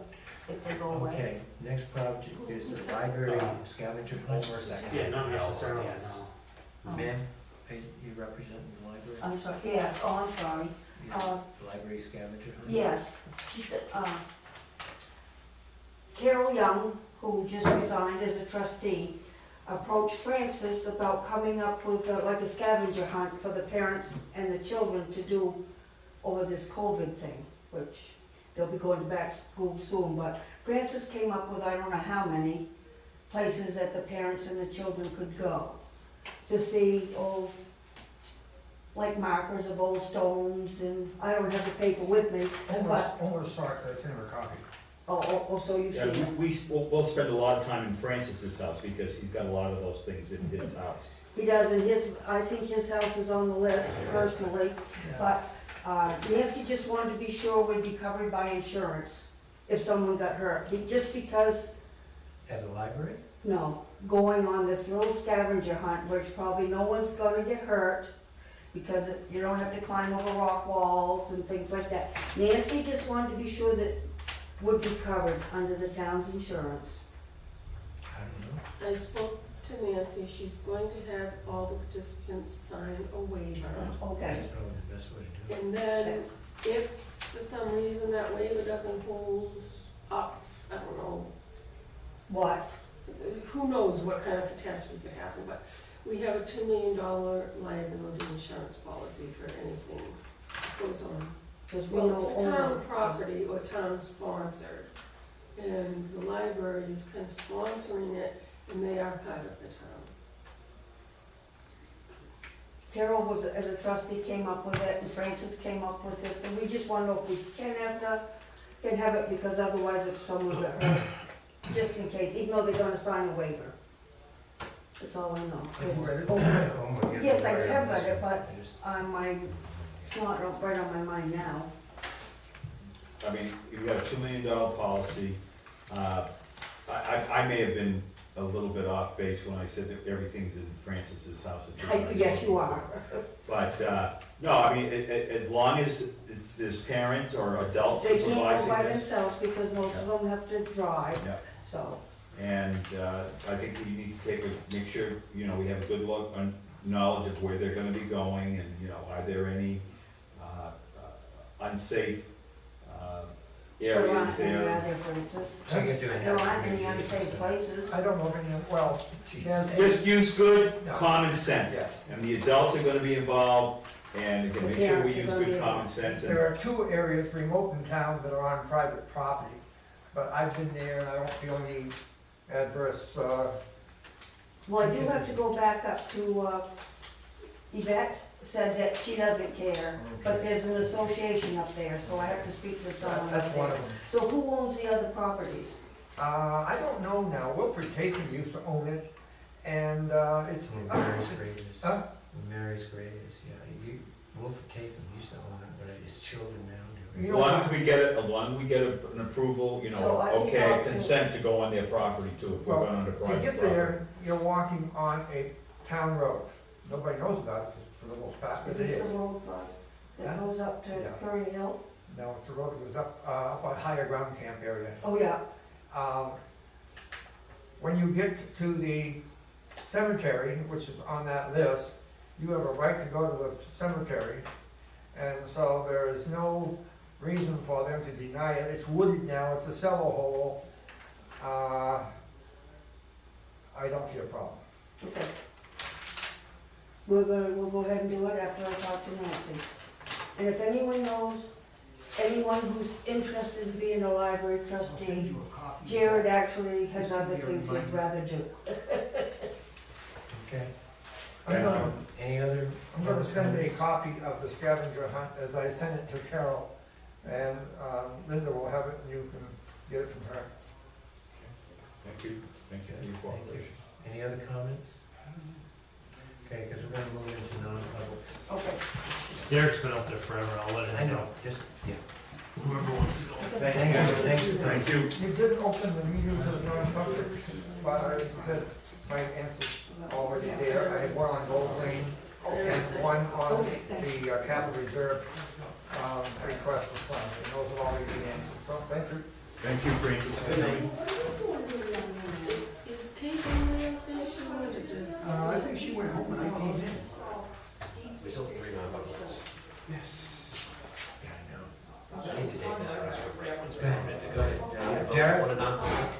if they go away. Okay, next project is the library scavenger hunt. For a second. yeah, not No, necessarily, yes. no. Ma'am, are you representing the library? I'm sorry, yes, oh, I'm sorry. Yeah, library scavenger hunt? Yes, she said, Carol Young, who just resigned as a trustee, approached Francis about coming up with like a scavenger hunt for the parents and the children to do over this COVID thing, which they'll be going back to school soon, but Francis came up with I don't know how many places that the parents and the children could go to see old, like markers of old stones, and I don't have the paper with me, but, Homer Starks, I sent him a copy. oh, so you've Yeah, seen it. we'll spend a lot of time in Francis's house because he's got a lot of those things in his house. He does, and I think his house is on the list personally, but Nancy just wanted to be sure we'd be covered by insurance if someone got hurt. Just because, At the library? no, going on this little scavenger hunt, which probably no one's gonna get hurt, because you don't have to climb over rock walls and things like that. Nancy just wanted to be sure that would be covered under the town's insurance. I don't know. I spoke to Nancy, she's going to have all the participants sign a waiver. Okay. That's probably the best way to do it. And then if for some reason that waiver doesn't hold up, I don't know, What? who knows what kind of catastrophe could happen, but we have a $2 million liability insurance policy for anything that goes on. Because we Well, know it's for town owner- property or town sponsored, and the library is kind of sponsoring it, and they are part of the town. Carol was, as a trustee, came up with it, and Francis came up with this, and we just want to know if we can have it, because otherwise if someone got hurt, just in case, even though they're gonna sign a waiver. That's all I know. Have you read it? Oh my goodness. Yes, I have read it, but I just- it's not right on my mind now. I mean, you've got a $2 million policy. I may have been a little bit off base when I said that everything's in Francis's house. Yes, you are. But, no, I mean, as long as there's parents or adults They can't supervising go by this. themselves because most of them have to drive, Yeah. so. And I think we need to make sure, you know, we have a good look on knowledge of where they're gonna be going and, you know, are there any unsafe There areas aren't any there? other places. I can do it. There aren't any unsafe places. I don't know of any, well, there's Just use good No. common sense. Yes. And the adults are gonna be involved, and again, make sure we use good common sense. There are 2 areas remote in town that are on private property, but I've been there and I don't feel any adverse, Well, I do have to go back up to, Yvette said that she doesn't care, but there's an association up there, so I have to speak to someone that's up one of there. them. So who owns the other properties? I don't know now, Wilfred Tathan used to own it, and, it's. Mary's grave is. Huh? Mary's grave is, yeah, Wilford Tatham used to own it, but his children now do. As long as we get it, as long as we get an approval, you know, So I can okay, talk to- consent to go on their property too, if we're Well, going on the To private get property. there, you're walking on a town road. Nobody knows about it for the most part, but Is it this is. the road, that goes up to Yeah. Curry Hill? No, it's the road that goes up on higher ground camp area. Oh, yeah. When you get to the cemetery, which is on that list, you have a right to go to the cemetery. And so there is no reason for them to deny it. It's wooded now, it's a cellar hole. I don't see a problem. Okay. We'll go ahead and do it after I talk to Nancy. And if anyone knows, anyone who's interested in being a library trustee, Jared actually has other things he'd rather do. Okay. I'm gonna send a copy of the scavenger hunt as I send it to Carol. And Linda will have it and you can get it from her. Thank you for your cooperation. Any other comments? Okay, because we're gonna move into non-publics. Okay. Derek's been out there forever, I'll let I him know, know. just, yeah. Whoever wants to go. Thank you. Thank you. You didn't open the meeting to the non-public, but I had my answers already there. I had one on Gold Lane and one on the capital reserve request for funds, and those have already been answered. So, thank you. Thank you, Francis. Is Kate in there up there? She wanted to. I think she went home when I came in. We still have 3 non-publics. Yes. Yeah, I know. I need to take that rest for break. Once Go we're ahead. ready to Go ahead. vote Derek? on a non-public.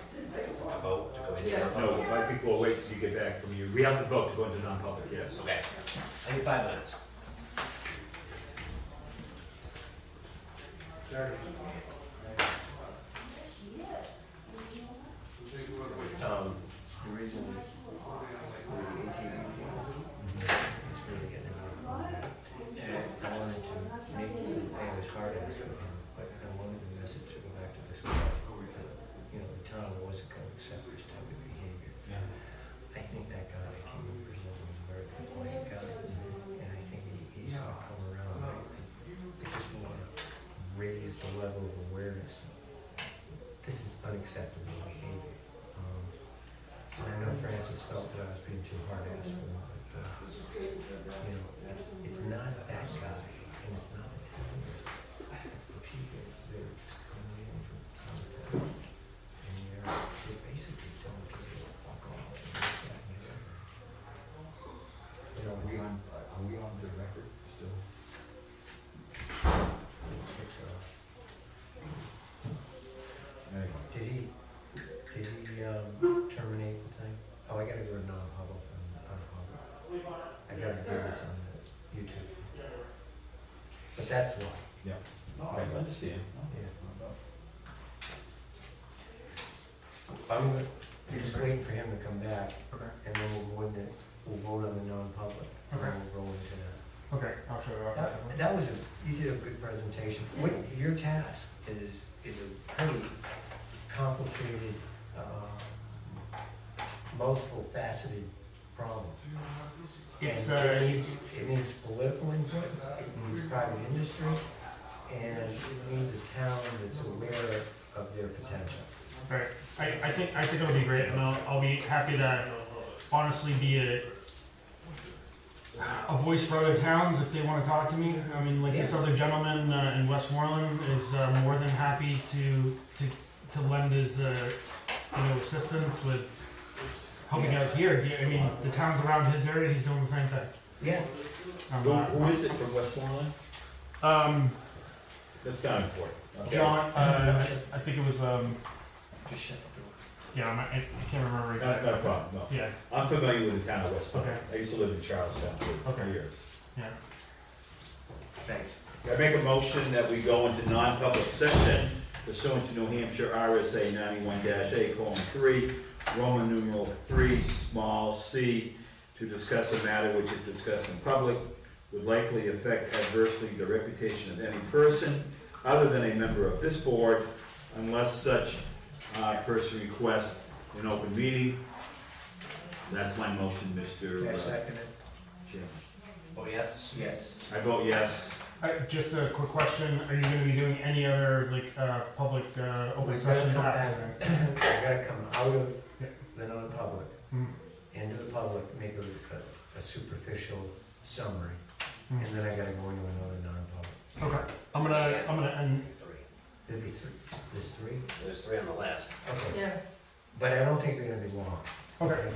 A vote to go into Yes. non-public. No, I think we'll wait till you get back from you. We have to vote to go into non-public, yes. Okay. I need 5 minutes. The reason the ATV is really getting involved. And I wanted to make, I was hard on this with him, but I wanted the message to go back to this club, you know, the town wasn't gonna accept this type of behavior. I think that guy that came and presented was a very compliant guy, and I think he's gonna come around. I just wanna raise the level of awareness. This is unacceptable behavior. And I know Francis felt that I was being too hard ass for him, but, you know, it's not that guy, and it's not the town, it's the people that are just coming in from town to town. And they're basically telling people to fuck off and this, that, and the other. You know, Are we on the record still? it's, Anyway. did he terminate the thing? Oh, I gotta go to non-public on I gotta do this on the YouTube. But that's why. Yeah. No, I understand. Yeah. You're just waiting for him to come back, and then we'll vote on the non-public, and then we'll go into that. Okay, I'll show you off. That was you did a good presentation. Your task is a pretty complicated, multiple faceted problem. It's, And it needs political input, it needs private industry, and it needs a town that's aware of their potential. right. I think it'll be great, and I'll be happy to honestly be a voice for other towns if they want to talk to me. I mean, like this other gentleman in Westmoreland is more than happy to lend his assistance with helping out here. I mean, the towns around his area, he's doing the same thing. Yeah. Who is it from Westmoreland? That's not important. Okay. John, I think it was Just shut the door. yeah, I can't remember exactly. Not a problem, no. Yeah, I'm familiar with the town of Westmoreland. Okay. I used to live in Charlestown for Okay. years. yeah. Thanks. I make a motion that we go into non-public session pursuant to New Hampshire RSA 91-A:3, Roman numeral 3, small c, to discuss a matter which if discussed in public would likely affect adversely the reputation of any person other than a member of this board, unless such person requests an open meeting. That's my motion, Mr. I second it. Chairman. Oh, yes? Yes. I vote yes. Just a quick question: are you going to be doing any other public open We've got to session come after back, then? we gotta come out of Yeah. the non-public, Hmm. into the public, make a superficial summary, Hmm. and then I gotta go into another non-public. Okay, I'm gonna end. Three. There'll be three, there's three? There's three on the list. Okay, Yes. but I don't think they're gonna be long. Okay.